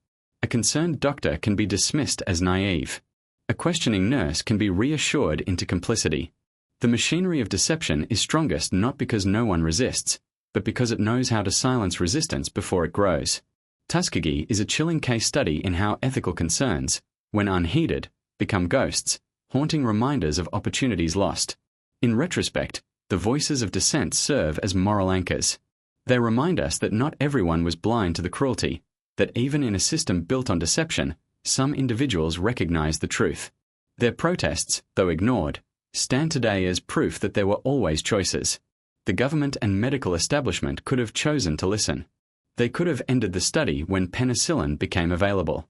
A concerned doctor can be dismissed as naive. A questioning nurse can be reassured into complicity. The machinery of deception is strongest not because no one resists, but because it knows how to silence resistance before it grows. Tuskegee is a chilling case study in how ethical concerns, when unheeded, become ghosts, haunting reminders of opportunities lost. In retrospect, the voices of dissent serve as moral anchors. They remind us that not everyone was blind to the cruelty, that even in a system built on deception, some individuals recognize the truth. Their protests, though ignored, stand today as proof that there were always choices. The government and medical establishment could have chosen to listen. They could have ended the study when penicillin became available.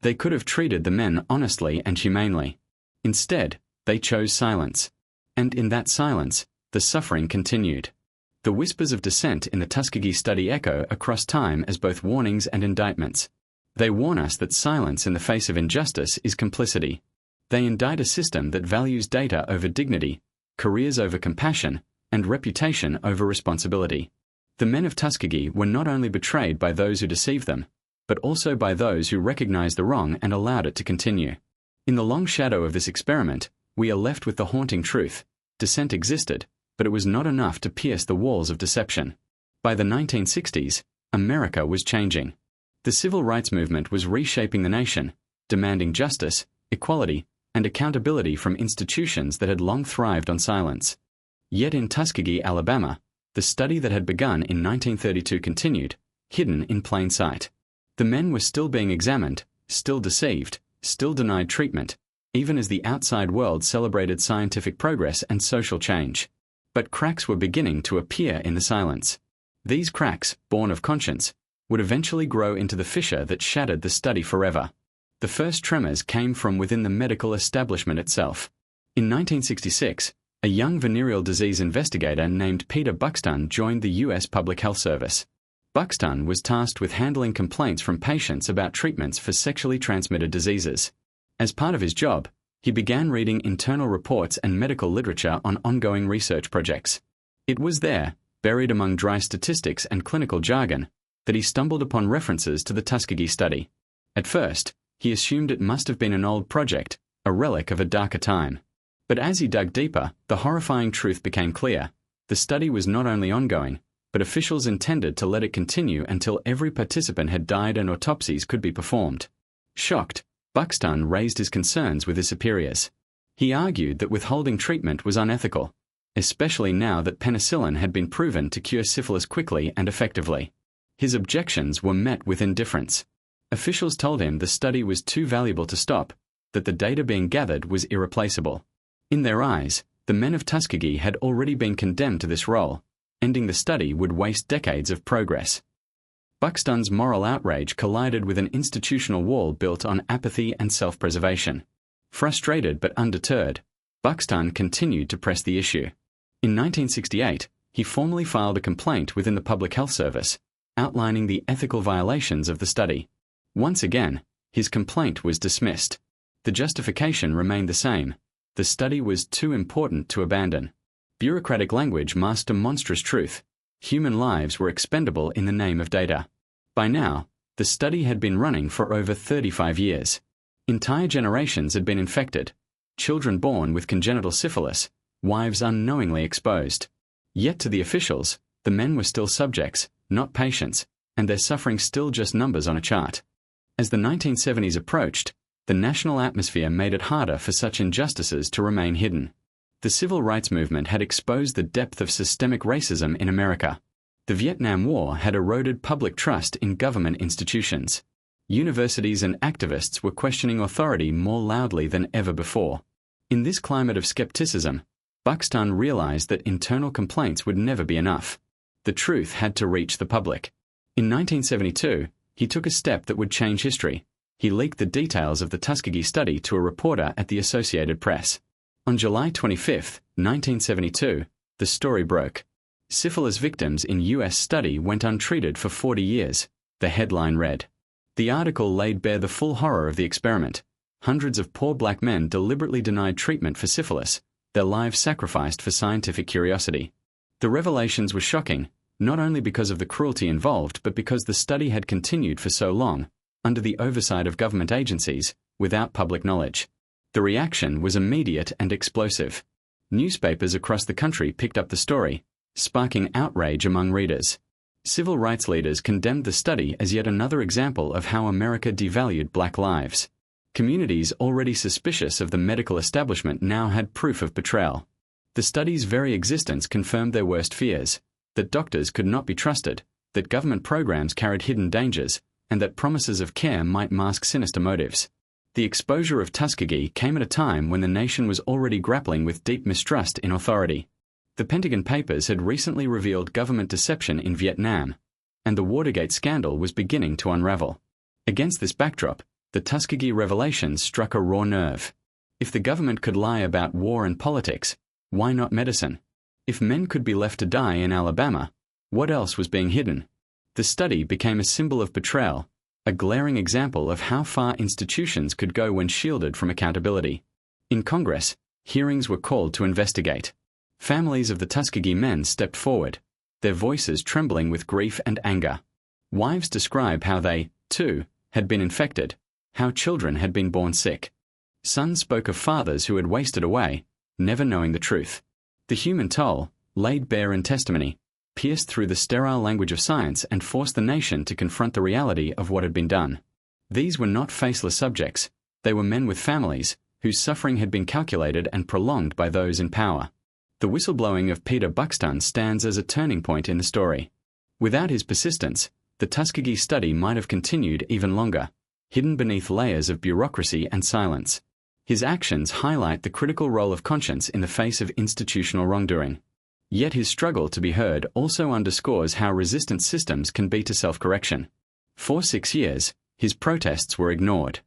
They could have treated the men honestly and humanely. Instead, they chose silence. And in that silence, the suffering continued. The whispers of dissent in the Tuskegee study echo across time as both warnings and indictments. They warn us that silence in the face of injustice is complicity. They indict a system that values data over dignity, careers over compassion, and reputation over responsibility. The men of Tuskegee were not only betrayed by those who deceived them, but also by those who recognized the wrong and allowed it to continue. In the long shadow of this experiment, we are left with the haunting truth. Dissent existed, but it was not enough to pierce the walls of deception. By the 1960s, America was changing. The civil rights movement was reshaping the nation, demanding justice, equality, and accountability from institutions that had long thrived on silence. Yet in Tuskegee, Alabama, the study that had begun in 1932 continued, hidden in plain sight. The men were still being examined, still deceived, still denied treatment, even as the outside world celebrated scientific progress and social change. But cracks were beginning to appear in the silence. These cracks, born of conscience, would eventually grow into the fissure that shattered the study forever. The first tremors came from within the medical establishment itself. In 1966, a young venereal disease investigator named Peter Buxton joined the U.S. Public Health Service. Buxton was tasked with handling complaints from patients about treatments for sexually transmitted diseases. As part of his job, he began reading internal reports and medical literature on ongoing research projects. It was there, buried among dry statistics and clinical jargon, that he stumbled upon references to the Tuskegee study. At first, he assumed it must have been an old project, a relic of a darker time. But as he dug deeper, the horrifying truth became clear. The study was not only ongoing, but officials intended to let it continue until every participant had died and autopsies could be performed. Shocked, Buxton raised his concerns with his superiors. He argued that withholding treatment was unethical, especially now that penicillin had been proven to cure syphilis quickly and effectively. His objections were met with indifference. Officials told him the study was too valuable to stop, that the data being gathered was irreplaceable. In their eyes, the men of Tuskegee had already been condemned to this role. Ending the study would waste decades of progress. Buxton's moral outrage collided with an institutional wall built on apathy and self-preservation. Frustrated but undeterred, Buxton continued to press the issue. In 1968, he formally filed a complaint within the Public Health Service, outlining the ethical violations of the study. Once again, his complaint was dismissed. The justification remained the same. The study was too important to abandon. Bureaucratic language masked a monstrous truth. Human lives were expendable in the name of data. By now, the study had been running for over 35 years. Entire generations had been infected. Children born with congenital syphilis, wives unknowingly exposed. Yet to the officials, the men were still subjects, not patients, and their suffering still just numbers on a chart. As the 1970s approached, the national atmosphere made it harder for such injustices to remain hidden. The civil rights movement had exposed the depth of systemic racism in America. The Vietnam War had eroded public trust in government institutions. Universities and activists were questioning authority more loudly than ever before. In this climate of skepticism, Buxton realized that internal complaints would never be enough. The truth had to reach the public. In 1972, he took a step that would change history. He leaked the details of the Tuskegee study to a reporter at the Associated Press. On July 25, 1972, the story broke. Syphilis victims in U.S. study went untreated for 40 years, the headline read. The article laid bare the full horror of the experiment. Hundreds of poor black men deliberately denied treatment for syphilis, their lives sacrificed for scientific curiosity. The revelations were shocking, not only because of the cruelty involved but because the study had continued for so long, under the oversight of government agencies, without public knowledge. The reaction was immediate and explosive. Newspapers across the country picked up the story, sparking outrage among readers. Civil rights leaders condemned the study as yet another example of how America devalued black lives. Communities already suspicious of the medical establishment now had proof of betrayal. The study's very existence confirmed their worst fears, that doctors could not be trusted, that government programs carried hidden dangers, and that promises of care might mask sinister motives. The exposure of Tuskegee came at a time when the nation was already grappling with deep mistrust in authority. The Pentagon Papers had recently revealed government deception in Vietnam, and the Watergate scandal was beginning to unravel. Against this backdrop, the Tuskegee revelations struck a raw nerve. If the government could lie about war and politics, why not medicine? If men could be left to die in Alabama, what else was being hidden? The study became a symbol of betrayal, a glaring example of how far institutions could go when shielded from accountability. In Congress, hearings were called to investigate. Families of the Tuskegee men stepped forward, their voices trembling with grief and anger. Wives describe how they, too, had been infected, how children had been born sick. Sons spoke of fathers who had wasted away, never knowing the truth. The human toll, laid bare in testimony, pierced through the sterile language of science and forced the nation to confront the reality of what had been done. These were not faceless subjects. They were men with families, whose suffering had been calculated and prolonged by those in power. The whistleblowing of Peter Buxton stands as a turning point in the story. Without his persistence, the Tuskegee study might have continued even longer, hidden beneath layers of bureaucracy and silence. His actions highlight the critical role of conscience in the face of institutional wrongdoing. Yet his struggle to be heard also underscores how resistant systems can be to self-correction. For 6 years, his protests were ignored.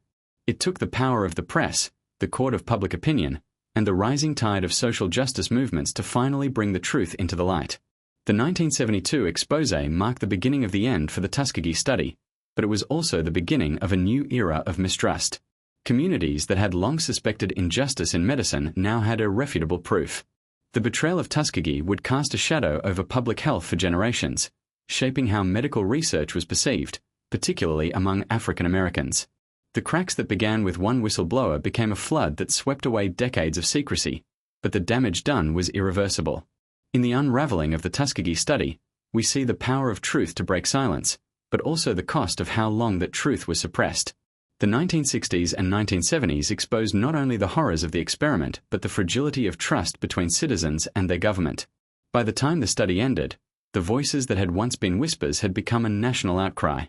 It took the power of the press, the court of public opinion, and the rising tide of social justice movements to finally bring the truth into the light. The 1972 expose marked the beginning of the end for the Tuskegee study, but it was also the beginning of a new era of mistrust. Communities that had long suspected injustice in medicine now had irrefutable proof. The betrayal of Tuskegee would cast a shadow over public health for generations, shaping how medical research was perceived, particularly among African Americans. The cracks that began with one whistleblower became a flood that swept away decades of secrecy, but the damage done was irreversible. In the unraveling of the Tuskegee study, we see the power of truth to break silence, but also the cost of how long that truth was suppressed. The 1960s and 1970s exposed not only the horrors of the experiment but the fragility of trust between citizens and their government. By the time the study ended, The voices that had once been whispers had become a national outcry.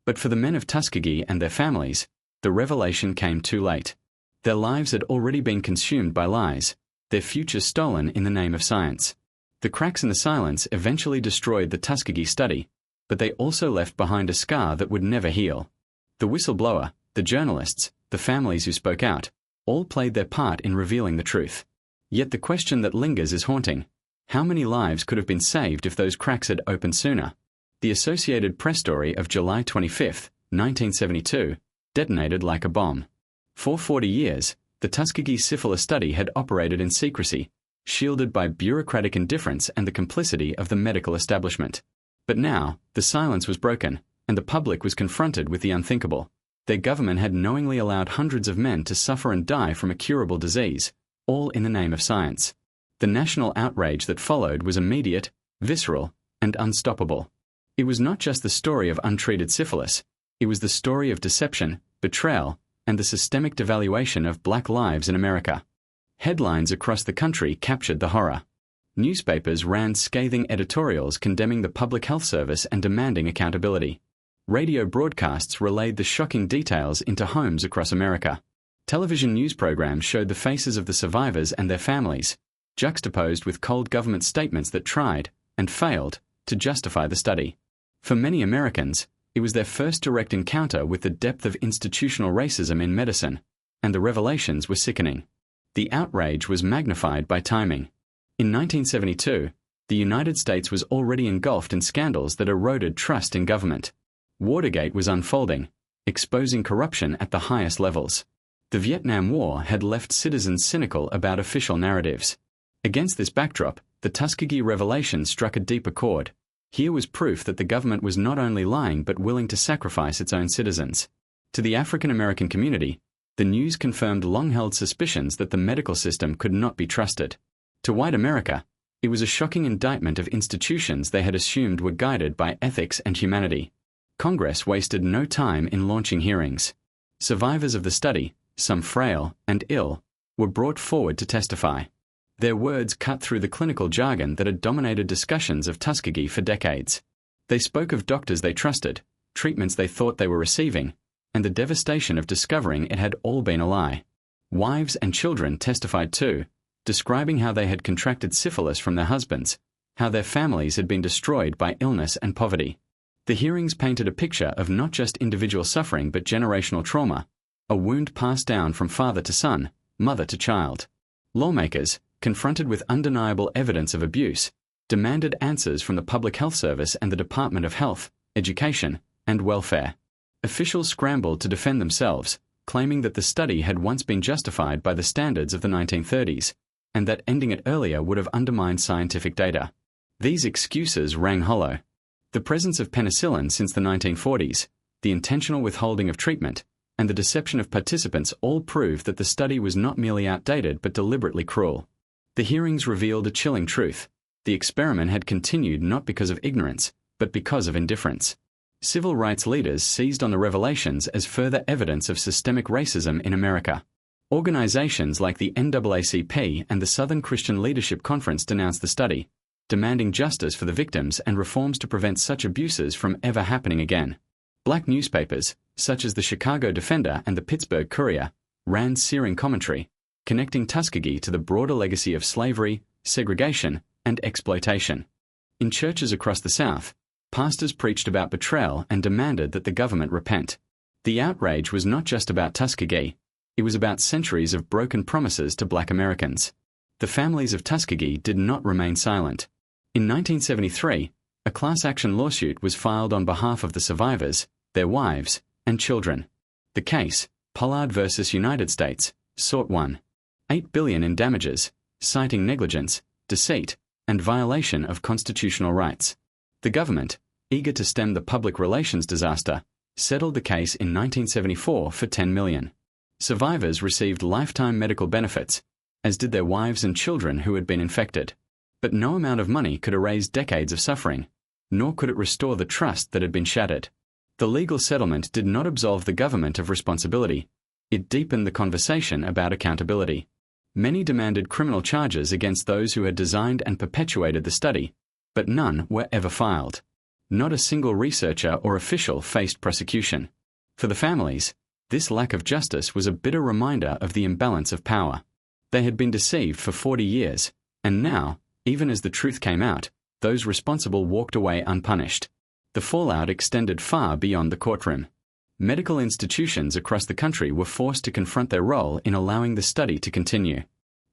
But for the men of Tuskegee and their families, the revelation came too late. Their lives had already been consumed by lies, their futures stolen in the name of science. The cracks in the silence eventually destroyed the Tuskegee study, but they also left behind a scar that would never heal. The whistleblower, the journalists, the families who spoke out, all played their part in revealing the truth. Yet the question that lingers is haunting. How many lives could have been saved if those cracks had opened sooner? The Associated Press story of July 25, 1972, detonated like a bomb. For 40 years, the Tuskegee syphilis study had operated in secrecy, shielded by bureaucratic indifference and the complicity of the medical establishment. But now, the silence was broken, and the public was confronted with the unthinkable. Their government had knowingly allowed hundreds of men to suffer and die from a curable disease, all in the name of science. The national outrage that followed was immediate, visceral, and unstoppable. It was not just the story of untreated syphilis, it was the story of deception, betrayal, and the systemic devaluation of black lives in America. Headlines across the country captured the horror. Newspapers ran scathing editorials condemning the public health service and demanding accountability. Radio broadcasts relayed the shocking details into homes across America. Television news programs showed the faces of the survivors and their families, juxtaposed with cold government statements that tried, and failed, to justify the study. For many Americans, it was their first direct encounter with the depth of institutional racism in medicine, and the revelations were sickening. The outrage was magnified by timing. In 1972, the United States was already engulfed in scandals that eroded trust in government. Watergate was unfolding, exposing corruption at the highest levels. The Vietnam War had left citizens cynical about official narratives. Against this backdrop, the Tuskegee revelation struck a deeper chord. Here was proof that the government was not only lying but willing to sacrifice its own citizens. To the African American community, the news confirmed long-held suspicions that the medical system could not be trusted. To white America, it was a shocking indictment of institutions they had assumed were guided by ethics and humanity. Congress wasted no time in launching hearings. Survivors of the study, some frail and ill, were brought forward to testify. Their words cut through the clinical jargon that had dominated discussions of Tuskegee for decades. They spoke of doctors they trusted, treatments they thought they were receiving, and the devastation of discovering it had all been a lie. Wives and children testified too, describing how they had contracted syphilis from their husbands, how their families had been destroyed by illness and poverty. The hearings painted a picture of not just individual suffering but generational trauma, a wound passed down from father to son, mother to child. Lawmakers, confronted with undeniable evidence of abuse, demanded answers from the Public Health Service and the Department of Health, Education, and Welfare. Officials scrambled to defend themselves, claiming that the study had once been justified by the standards of the 1930s, and that ending it earlier would have undermined scientific data. These excuses rang hollow. The presence of penicillin since the 1940s, the intentional withholding of treatment, and the deception of participants all proved that the study was not merely outdated but deliberately cruel. The hearings revealed a chilling truth. The experiment had continued not because of ignorance, but because of indifference. Civil rights leaders seized on the revelations as further evidence of systemic racism in America. Organizations like the NAACP and the Southern Christian Leadership Conference denounced the study, demanding justice for the victims and reforms to prevent such abuses from ever happening again. Black newspapers, such as the Chicago Defender and the Pittsburgh Courier, ran searing commentary, connecting Tuskegee to the broader legacy of slavery, segregation, and exploitation. In churches across the South, pastors preached about betrayal and demanded that the government repent. The outrage was not just about Tuskegee, it was about centuries of broken promises to black Americans. The families of Tuskegee did not remain silent. In 1973, a class action lawsuit was filed on behalf of the survivors, their wives, and children. The case, Pollard versus United States, sought $1.8 billion in damages, citing negligence, deceit, and violation of constitutional rights. The government, eager to stem the public relations disaster, settled the case in 1974 for $10 million. Survivors received lifetime medical benefits, as did their wives and children who had been infected. But no amount of money could erase decades of suffering, nor could it restore the trust that had been shattered. The legal settlement did not absolve the government of responsibility. It deepened the conversation about accountability. Many demanded criminal charges against those who had designed and perpetuated the study, but none were ever filed. Not a single researcher or official faced prosecution. For the families, this lack of justice was a bitter reminder of the imbalance of power. They had been deceived for 40 years, and now, even as the truth came out, those responsible walked away unpunished. The fallout extended far beyond the courtroom. Medical institutions across the country were forced to confront their role in allowing the study to continue.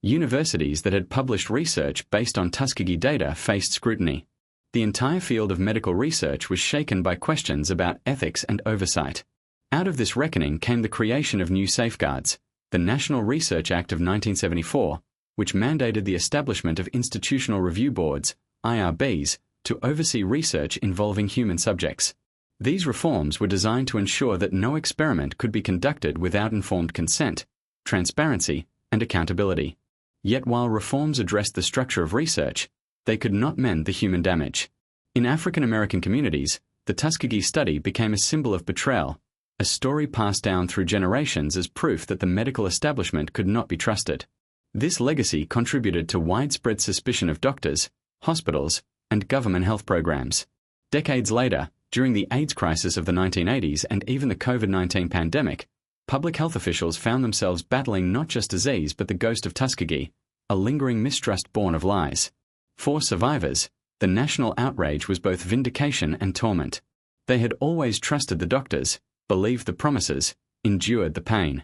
Universities that had published research based on Tuskegee data faced scrutiny. The entire field of medical research was shaken by questions about ethics and oversight. Out of this reckoning came the creation of new safeguards, the National Research Act of 1974, which mandated the establishment of institutional review boards, IRBs, to oversee research involving human subjects. These reforms were designed to ensure that no experiment could be conducted without informed consent, transparency, and accountability. Yet while reforms addressed the structure of research, they could not mend the human damage. In African American communities, the Tuskegee study became a symbol of betrayal, a story passed down through generations as proof that the medical establishment could not be trusted. This legacy contributed to widespread suspicion of doctors, hospitals, and government health programs. Decades later, during the AIDS crisis of the 1980s and even the COVID-19 pandemic, public health officials found themselves battling not just disease but the ghost of Tuskegee, a lingering mistrust born of lies. For survivors, the national outrage was both vindication and torment. They had always trusted the doctors, believed the promises, endured the pain.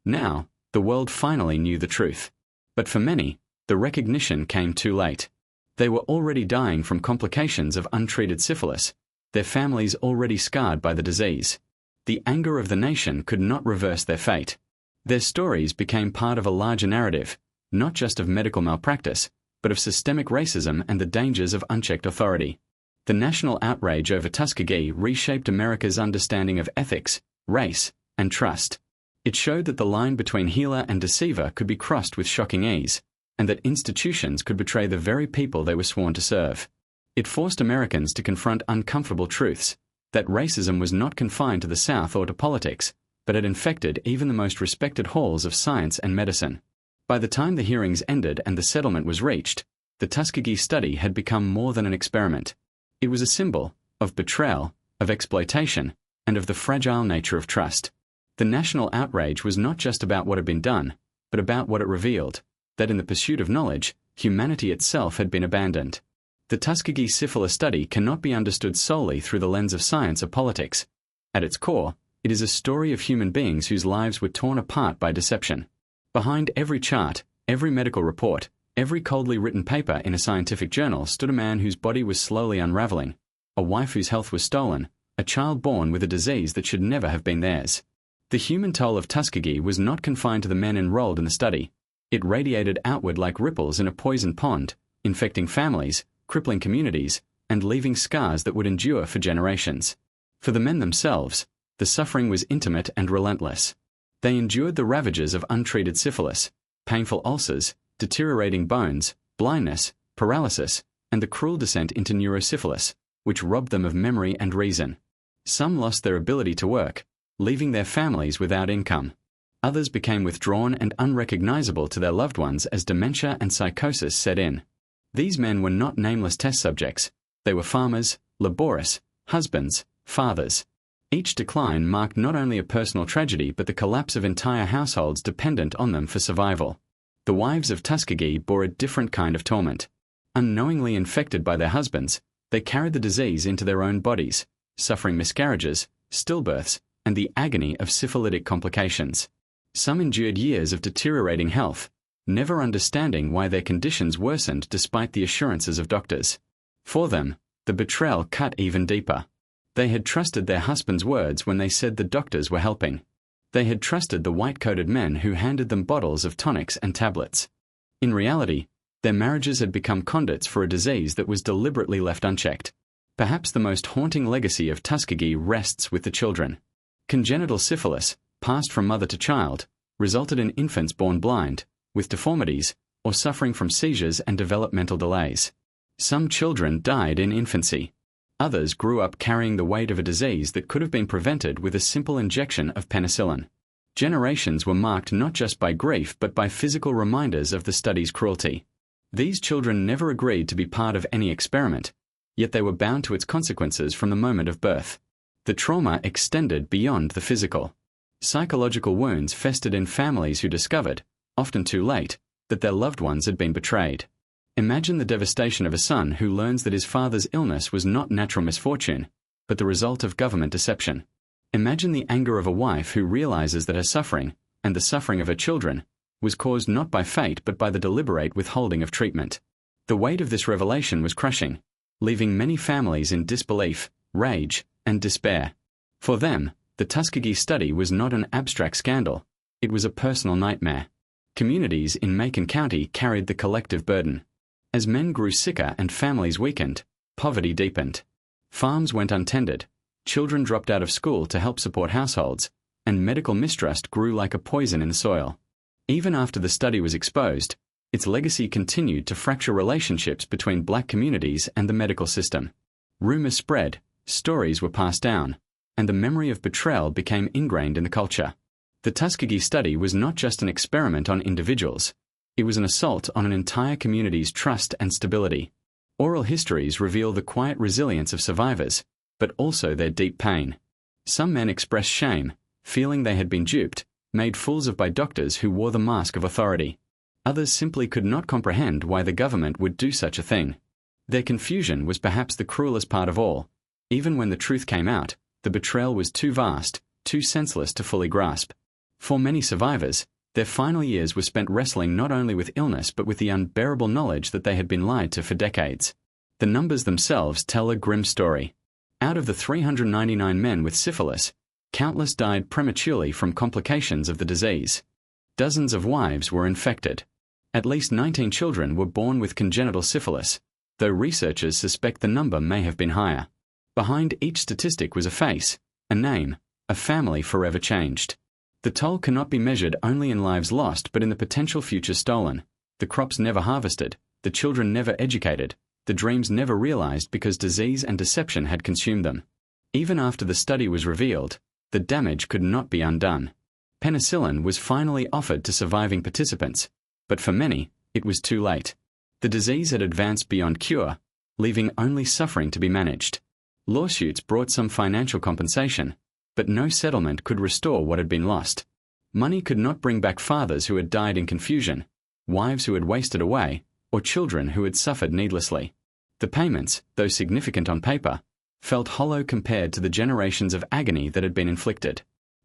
Now, the world finally knew the truth. But for many, the recognition came too late. They were already dying from complications of untreated syphilis, their families already scarred by the disease. The anger of the nation could not reverse their fate. Their stories became part of a larger narrative, not just of medical malpractice, but of systemic racism and the dangers of unchecked authority. The national outrage over Tuskegee reshaped America's understanding of ethics, race, and trust. It showed that the line between healer and deceiver could be crossed with shocking ease, and that institutions could betray the very people they were sworn to serve. It forced Americans to confront uncomfortable truths, that racism was not confined to the South or to politics, but had infected even the most respected halls of science and medicine. By the time the hearings ended and the settlement was reached, the Tuskegee study had become more than an experiment. It was a symbol of betrayal, of exploitation, and of the fragile nature of trust. The national outrage was not just about what had been done, but about what it revealed, that in the pursuit of knowledge, humanity itself had been abandoned. The Tuskegee syphilis study cannot be understood solely through the lens of science or politics. At its core, it is a story of human beings whose lives were torn apart by deception. Behind every chart, every medical report, every coldly written paper in a scientific journal stood a man whose body was slowly unraveling, a wife whose health was stolen, a child born with a disease that should never have been theirs. The human toll of Tuskegee was not confined to the men enrolled in the study. It radiated outward like ripples in a poisoned pond, infecting families, crippling communities, and leaving scars that would endure for generations. For the men themselves, the suffering was intimate and relentless. They endured the ravages of untreated syphilis, painful ulcers, deteriorating bones, blindness, paralysis, and the cruel descent into neurosyphilis, which robbed them of memory and reason. Some lost their ability to work, leaving their families without income. Others became withdrawn and unrecognizable to their loved ones as dementia and psychosis set in. These men were not nameless test subjects. They were farmers, laborious, husbands, fathers. Each decline marked not only a personal tragedy but the collapse of entire households dependent on them for survival. The wives of Tuskegee bore a different kind of torment. Unknowingly infected by their husbands, they carried the disease into their own bodies, suffering miscarriages, stillbirths, and the agony of syphilitic complications. Some endured years of deteriorating health, never understanding why their conditions worsened despite the assurances of doctors. For them, the betrayal cut even deeper. They had trusted their husbands' words when they said the doctors were helping. They had trusted the white-coated men who handed them bottles of tonics and tablets. In reality, their marriages had become conduits for a disease that was deliberately left unchecked. Perhaps the most haunting legacy of Tuskegee rests with the children. Congenital syphilis, passed from mother to child, resulted in infants born blind, with deformities, or suffering from seizures and developmental delays. Some children died in infancy. Others grew up carrying the weight of a disease that could have been prevented with a simple injection of penicillin. Generations were marked not just by grief but by physical reminders of the study's cruelty. These children never agreed to be part of any experiment, yet they were bound to its consequences from the moment of birth. The trauma extended beyond the physical. Psychological wounds festered in families who discovered, often too late, that their loved ones had been betrayed. Imagine the devastation of a son who learns that his father's illness was not natural misfortune, but the result of government deception. Imagine the anger of a wife who realizes that her suffering, and the suffering of her children, was caused not by fate but by the deliberate withholding of treatment. The weight of this revelation was crushing, leaving many families in disbelief, rage, and despair. For them, the Tuskegee study was not an abstract scandal, it was a personal nightmare. Communities in Macon County carried the collective burden. As men grew sicker and families weakened, poverty deepened. Farms went untended, children dropped out of school to help support households, and medical mistrust grew like a poison in the soil. Even after the study was exposed, its legacy continued to fracture relationships between black communities and the medical system. Rumors spread, stories were passed down, and the memory of betrayal became ingrained in the culture. The Tuskegee study was not just an experiment on individuals, it was an assault on an entire community's trust and stability. Oral histories reveal the quiet resilience of survivors, but also their deep pain. Some men expressed shame, feeling they had been duped, made fools of by doctors who wore the mask of authority. Others simply could not comprehend why the government would do such a thing. Their confusion was perhaps the cruelest part of all. Even when the truth came out, the betrayal was too vast, too senseless to fully grasp. For many survivors, their final years were spent wrestling not only with illness but with the unbearable knowledge that they had been lied to for decades. The numbers themselves tell a grim story. Out of the 399 men with syphilis, countless died prematurely from complications of the disease. Dozens of wives were infected. At least 19 children were born with congenital syphilis, though researchers suspect the number may have been higher. Behind each statistic was a face, a name, a family forever changed. The toll cannot be measured only in lives lost but in the potential future stolen, the crops never harvested, the children never educated, the dreams never realized because disease and deception had consumed them. Even after the study was revealed, the damage could not be undone. Penicillin was finally offered to surviving participants, but for many, it was too late. The disease had advanced beyond cure, leaving only suffering to be managed. Lawsuits brought some financial compensation, but no settlement could restore what had been lost. Money could not bring back fathers who had died in confusion, wives who had wasted away, or children who had suffered needlessly. The payments, though significant on paper, felt hollow compared to the generations of agony that had been inflicted.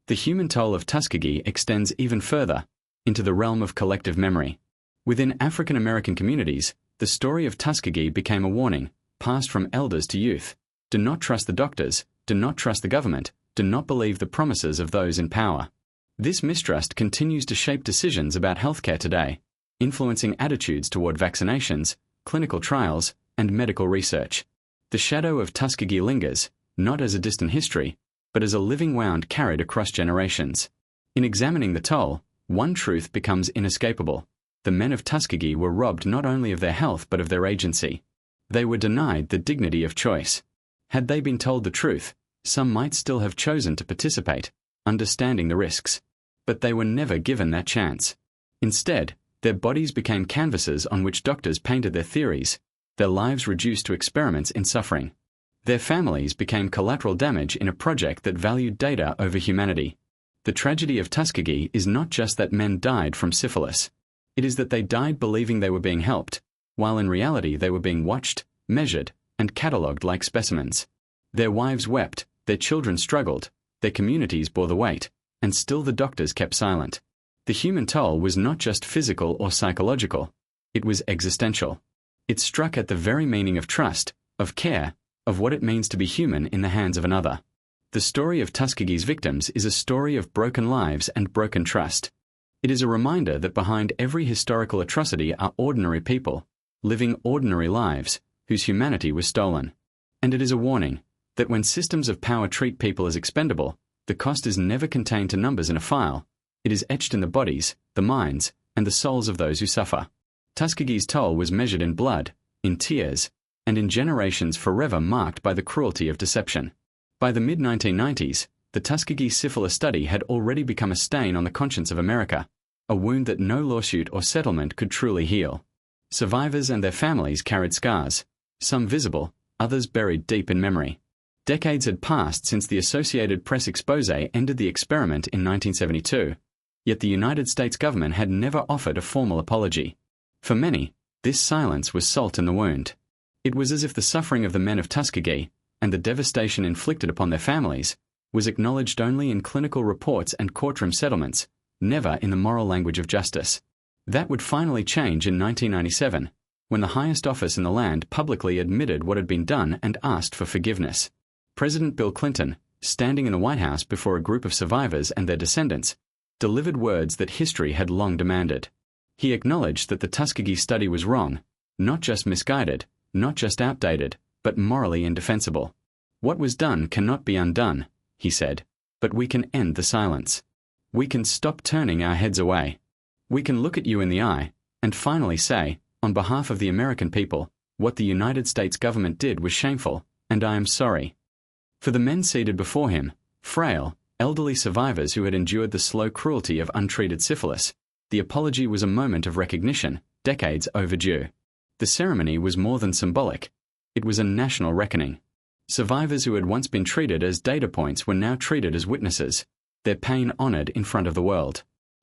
The human toll of Tuskegee extends even further, into the realm of collective memory. Within African American communities, the story of Tuskegee became a warning, passed from elders to youth. Do not trust the doctors, do not trust the government, do not believe the promises of those in power. This mistrust continues to shape decisions about healthcare today, influencing attitudes toward vaccinations, clinical trials, and medical research. The shadow of Tuskegee lingers, not as a distant history, but as a living wound carried across generations. In examining the toll, one truth becomes inescapable. The men of Tuskegee were robbed not only of their health but of their agency. They were denied the dignity of choice. Had they been told the truth, some might still have chosen to participate, understanding the risks. But they were never given that chance. Instead, their bodies became canvases on which doctors painted their theories, their lives reduced to experiments in suffering. Their families became collateral damage in a project that valued data over humanity. The tragedy of Tuskegee is not just that men died from syphilis. It is that they died believing they were being helped, while in reality they were being watched, measured, and catalogued like specimens. Their wives wept, their children struggled, their communities bore the weight, and still the doctors kept silent. The human toll was not just physical or psychological, it was existential. It struck at the very meaning of trust, of care, of what it means to be human in the hands of another. The story of Tuskegee's victims is a story of broken lives and broken trust. It is a reminder that behind every historical atrocity are ordinary people, living ordinary lives, whose humanity was stolen. And it is a warning that when systems of power treat people as expendable, the cost is never contained to numbers in a file. It is etched in the bodies, the minds, and the souls of those who suffer. Tuskegee's toll was measured in blood, in tears, and in generations forever marked by the cruelty of deception. By the mid-1990s, the Tuskegee syphilis study had already become a stain on the conscience of America, a wound that no lawsuit or settlement could truly heal. Survivors and their families carried scars, some visible, others buried deep in memory. Decades had passed since the Associated Press expose ended the experiment in 1972, yet the United States government had never offered a formal apology. For many, this silence was salt in the wound. It was as if the suffering of the men of Tuskegee, and the devastation inflicted upon their families, was acknowledged only in clinical reports and courtroom settlements, never in the moral language of justice. That would finally change in 1997, when the highest office in the land publicly admitted what had been done and asked for forgiveness. President Bill Clinton, standing in the White House before a group of survivors and their descendants, delivered words that history had long demanded. He acknowledged that the Tuskegee study was wrong, not just misguided, not just outdated, but morally indefensible. What was done cannot be undone, he said, but we can end the silence. We can stop turning our heads away. We can look at you in the eye, and finally say, on behalf of the American people, what the United States government did was shameful, and I am sorry. For the men seated before him, frail, elderly survivors who had endured the slow cruelty of untreated syphilis, the apology was a moment of recognition, decades overdue. The ceremony was more than symbolic. It was a national reckoning. Survivors who had once been treated as data points were now treated as witnesses, their pain honored in front of the world.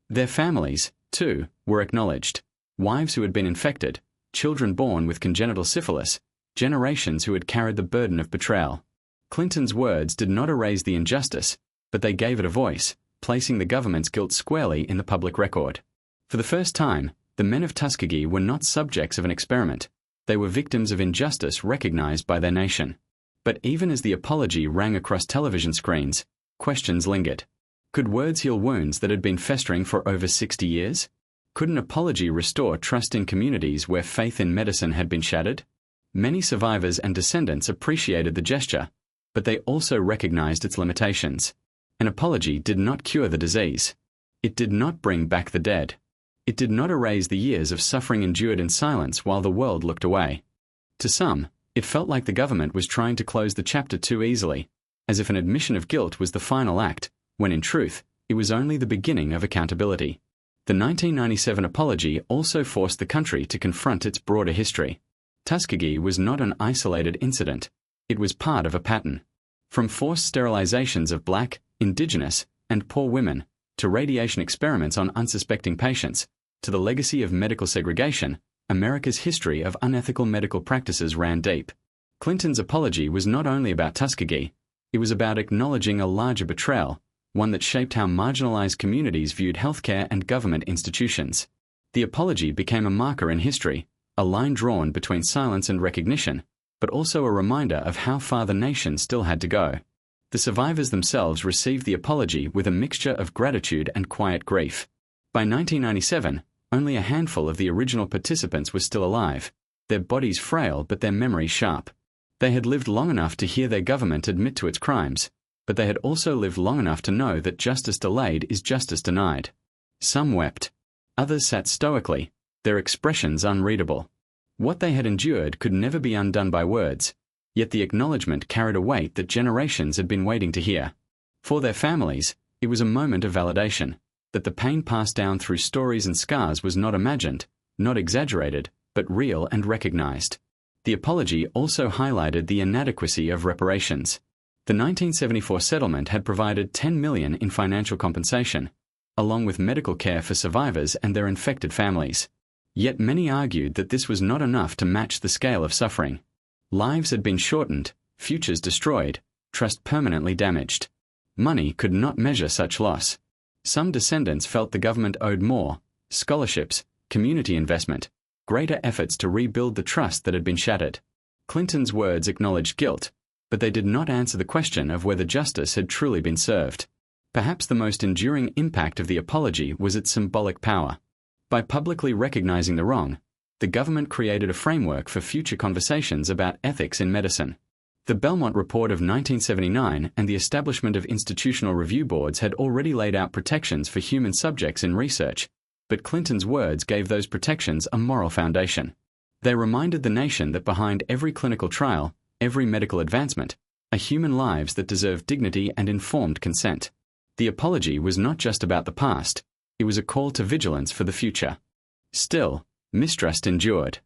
Their families, too, were acknowledged. Wives who had been infected, children born with congenital syphilis, generations who had carried the burden of betrayal. Clinton's words did not erase the injustice, but they gave it a voice, placing the government's guilt squarely in the public record. For the first time, the men of Tuskegee were not subjects of an experiment. They were victims of injustice recognized by their nation. But even as the apology rang across television screens, questions lingered. Could words heal wounds that had been festering for over 60 years? Could an apology restore trust in communities where faith in medicine had been shattered? Many survivors and descendants appreciated the gesture, but they also recognized its limitations. An apology did not cure the disease. It did not bring back the dead. It did not erase the years of suffering endured in silence while the world looked away. To some, it felt like the government was trying to close the chapter too easily, as if an admission of guilt was the final act, when in truth, it was only the beginning of accountability. The 1997 apology also forced the country to confront its broader history. Tuskegee was not an isolated incident. It was part of a pattern. From forced sterilizations of black, indigenous, and poor women, to radiation experiments on unsuspecting patients, to the legacy of medical segregation, America's history of unethical medical practices ran deep. Clinton's apology was not only about Tuskegee, it was about acknowledging a larger betrayal, one that shaped how marginalized communities viewed healthcare and government institutions. The apology became a marker in history, a line drawn between silence and recognition, but also a reminder of how far the nation still had to go. The survivors themselves received the apology with a mixture of gratitude and quiet grief. By 1997, only a handful of the original participants were still alive, their bodies frail but their memories sharp. They had lived long enough to hear their government admit to its crimes, but they had also lived long enough to know that justice delayed is justice denied. Some wept. Others sat stoically, their expressions unreadable. What they had endured could never be undone by words, yet the acknowledgement carried a weight that generations had been waiting to hear. For their families, it was a moment of validation, that the pain passed down through stories and scars was not imagined, not exaggerated, but real and recognized. The apology also highlighted the inadequacy of reparations. The 1974 settlement had provided $10 million in financial compensation, along with medical care for survivors and their infected families. Yet many argued that this was not enough to match the scale of suffering. Lives had been shortened, futures destroyed, trust permanently damaged. Money could not measure such loss. Some descendants felt the government owed more: scholarships, community investment, greater efforts to rebuild the trust that had been shattered. Clinton's words acknowledged guilt, but they did not answer the question of whether justice had truly been served. Perhaps the most enduring impact of the apology was its symbolic power. By publicly recognizing the wrong, the government created a framework for future conversations about ethics in medicine. The Belmont Report of 1979 and the establishment of institutional review boards had already laid out protections for human subjects in research, but Clinton's words gave those protections a moral foundation. They reminded the nation that behind every clinical trial, every medical advancement, are human lives that deserve dignity and informed consent. The apology was not just about the past, it was a call to vigilance for the future. Still, mistrust endured.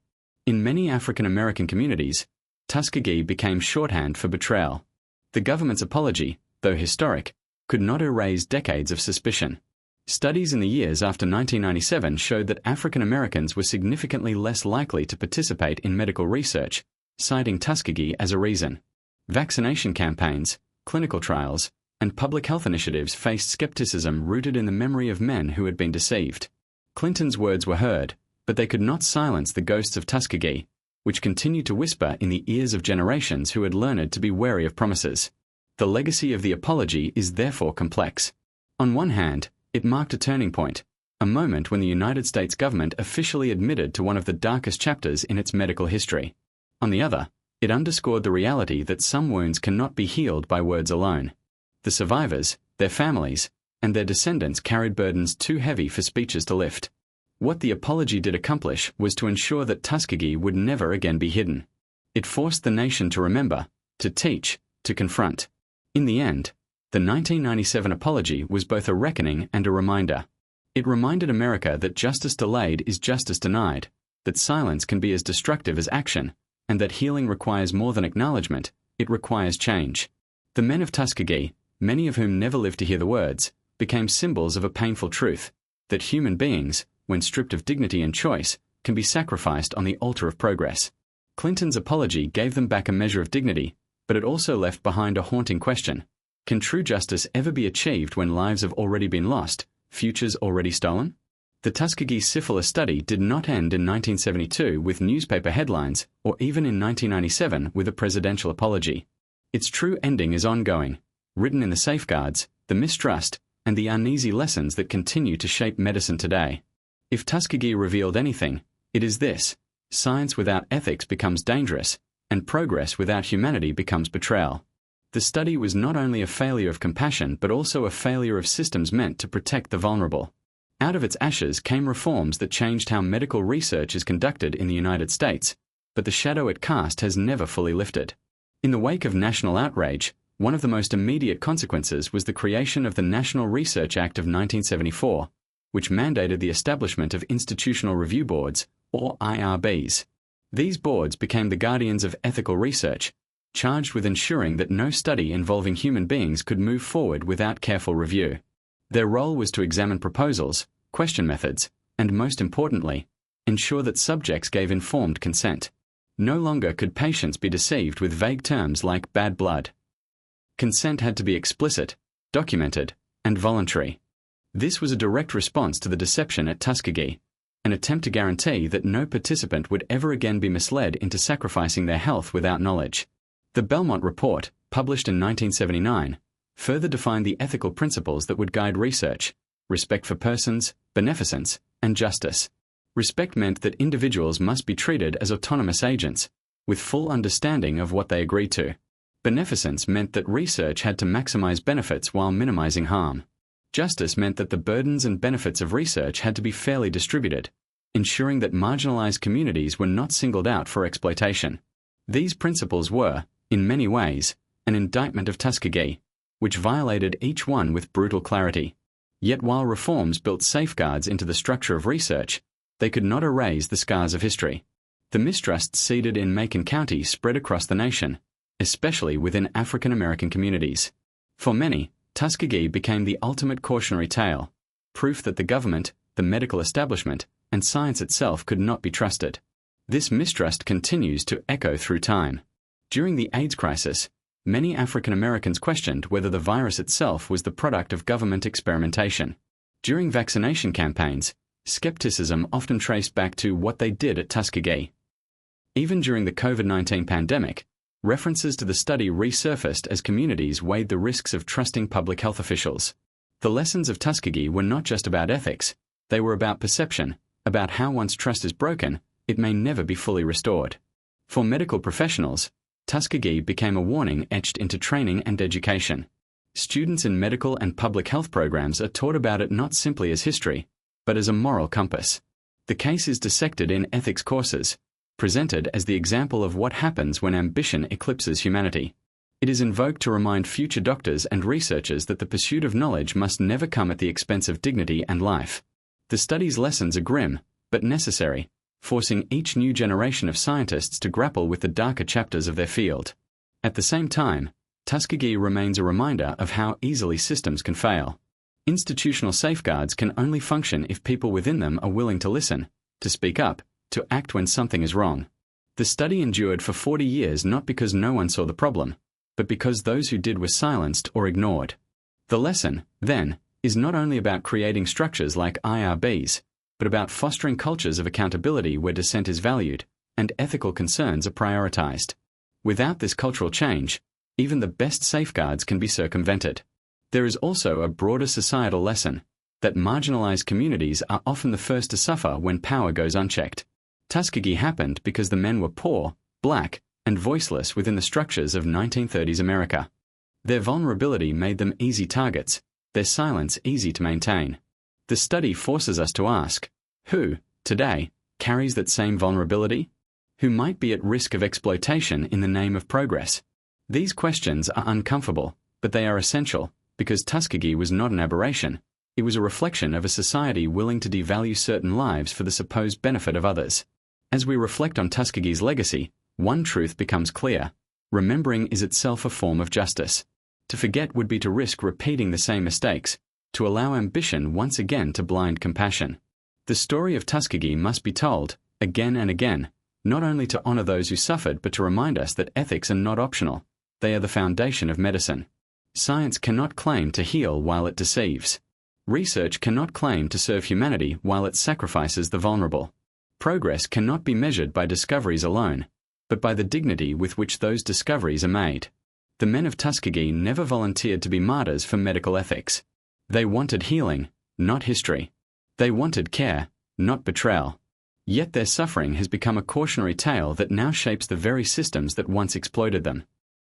In many African American communities, Tuskegee became shorthand for betrayal. The government's apology, though historic, could not erase decades of suspicion. Studies in the years after 1997 showed that African Americans were significantly less likely to participate in medical research, citing Tuskegee as a reason. Vaccination campaigns, clinical trials, and public health initiatives faced skepticism rooted in the memory of men who had been deceived. Clinton's words were heard, but they could not silence the ghosts of Tuskegee, which continued to whisper in the ears of generations who had learned to be wary of promises. The legacy of the apology is therefore complex. On one hand, it marked a turning point, a moment when the United States government officially admitted to one of the darkest chapters in its medical history. On the other, it underscored the reality that some wounds cannot be healed by words alone. The survivors, their families, and their descendants carried burdens too heavy for speeches to lift. What the apology did accomplish was to ensure that Tuskegee would never again be hidden. It forced the nation to remember, to teach, to confront. In the end, the 1997 apology was both a reckoning and a reminder. It reminded America that justice delayed is justice denied, that silence can be as destructive as action, and that healing requires more than acknowledgement, it requires change. The men of Tuskegee, many of whom never lived to hear the words, became symbols of a painful truth, that human beings, when stripped of dignity and choice, can be sacrificed on the altar of progress. Clinton's apology gave them back a measure of dignity, but it also left behind a haunting question. Can true justice ever be achieved when lives have already been lost, futures already stolen? The Tuskegee syphilis study did not end in 1972 with newspaper headlines, or even in 1997 with a presidential apology. Its true ending is ongoing, written in the safeguards, the mistrust, and the uneasy lessons that continue to shape medicine today. If Tuskegee revealed anything, it is this: science without ethics becomes dangerous, and progress without humanity becomes betrayal. The study was not only a failure of compassion but also a failure of systems meant to protect the vulnerable. Out of its ashes came reforms that changed how medical research is conducted in the United States, but the shadow it cast has never fully lifted. In the wake of national outrage, one of the most immediate consequences was the creation of the National Research Act of 1974, which mandated the establishment of institutional review boards, or IRBs. These boards became the guardians of ethical research, charged with ensuring that no study involving human beings could move forward without careful review. Their role was to examine proposals, question methods, and most importantly, ensure that subjects gave informed consent. No longer could patients be deceived with vague terms like bad blood. Consent had to be explicit, documented, and voluntary. This was a direct response to the deception at Tuskegee, an attempt to guarantee that no participant would ever again be misled into sacrificing their health without knowledge. The Belmont Report, published in 1979, further defined the ethical principles that would guide research: respect for persons, beneficence, and justice. Respect meant that individuals must be treated as autonomous agents, with full understanding of what they agreed to. Beneficence meant that research had to maximize benefits while minimizing harm. Justice meant that the burdens and benefits of research had to be fairly distributed, ensuring that marginalized communities were not singled out for exploitation. These principles were, in many ways, an indictment of Tuskegee, which violated each one with brutal clarity. Yet while reforms built safeguards into the structure of research, they could not erase the scars of history. The mistrust seeded in Macon County spread across the nation, especially within African American communities. For many, Tuskegee became the ultimate cautionary tale, proof that the government, the medical establishment, and science itself could not be trusted. This mistrust continues to echo through time. During the AIDS crisis, many African Americans questioned whether the virus itself was the product of government experimentation. During vaccination campaigns, skepticism often traced back to what they did at Tuskegee. Even during the COVID-19 pandemic, references to the study resurfaced as communities weighed the risks of trusting public health officials. The lessons of Tuskegee were not just about ethics, they were about perception, about how once trust is broken, it may never be fully restored. For medical professionals, Tuskegee became a warning etched into training and education. Students in medical and public health programs are taught about it not simply as history, but as a moral compass. The case is dissected in ethics courses, presented as the example of what happens when ambition eclipses humanity. It is invoked to remind future doctors and researchers that the pursuit of knowledge must never come at the expense of dignity and life. The study's lessons are grim, but necessary, forcing each new generation of scientists to grapple with the darker chapters of their field. At the same time, Tuskegee remains a reminder of how easily systems can fail. Institutional safeguards can only function if people within them are willing to listen, to speak up, to act when something is wrong. The study endured for 40 years not because no one saw the problem, but because those who did were silenced or ignored. The lesson, then, is not only about creating structures like IRBs, but about fostering cultures of accountability where dissent is valued and ethical concerns are prioritized. Without this cultural change, even the best safeguards can be circumvented. There is also a broader societal lesson that marginalized communities are often the first to suffer when power goes unchecked. Tuskegee happened because the men were poor, black, and voiceless within the structures of 1930s America. Their vulnerability made them easy targets, their silence easy to maintain. The study forces us to ask, who, today, carries that same vulnerability? Who might be at risk of exploitation in the name of progress? These questions are uncomfortable, but they are essential, because Tuskegee was not an aberration. It was a reflection of a society willing to devalue certain lives for the supposed benefit of others. As we reflect on Tuskegee's legacy, one truth becomes clear. Remembering is itself a form of justice. To forget would be to risk repeating the same mistakes, to allow ambition once again to blind compassion. The story of Tuskegee must be told, again and again, not only to honor those who suffered but to remind us that ethics are not optional. They are the foundation of medicine. Science cannot claim to heal while it deceives. Research cannot claim to serve humanity while it sacrifices the vulnerable. Progress cannot be measured by discoveries alone, but by the dignity with which those discoveries are made. The men of Tuskegee never volunteered to be martyrs for medical ethics. They wanted healing, not history. They wanted care, not betrayal. Yet their suffering has become a cautionary tale that now shapes the very systems that once exploited them.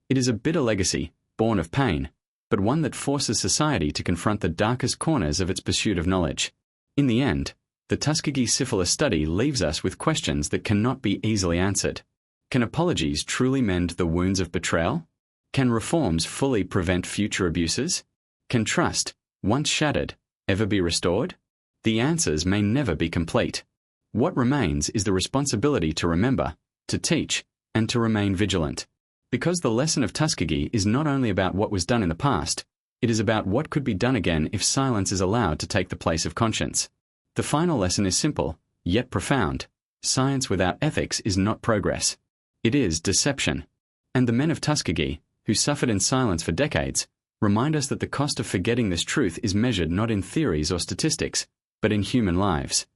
It is a bitter legacy, born of pain, but one that forces society to confront the darkest corners of its pursuit of knowledge. In the end, the Tuskegee syphilis study leaves us with questions that cannot be easily answered. Can apologies truly mend the wounds of betrayal? Can reforms fully prevent future abuses? Can trust, once shattered, ever be restored? The answers may never be complete. What remains is the responsibility to remember, to teach, and to remain vigilant. Because the lesson of Tuskegee is not only about what was done in the past, it is about what could be done again if silence is allowed to take the place of conscience. The final lesson is simple, yet profound. Science without ethics is not progress. It is deception. And the men of Tuskegee, who suffered in silence for decades, remind us that the cost of forgetting this truth is measured not in theories or statistics, but in human lives.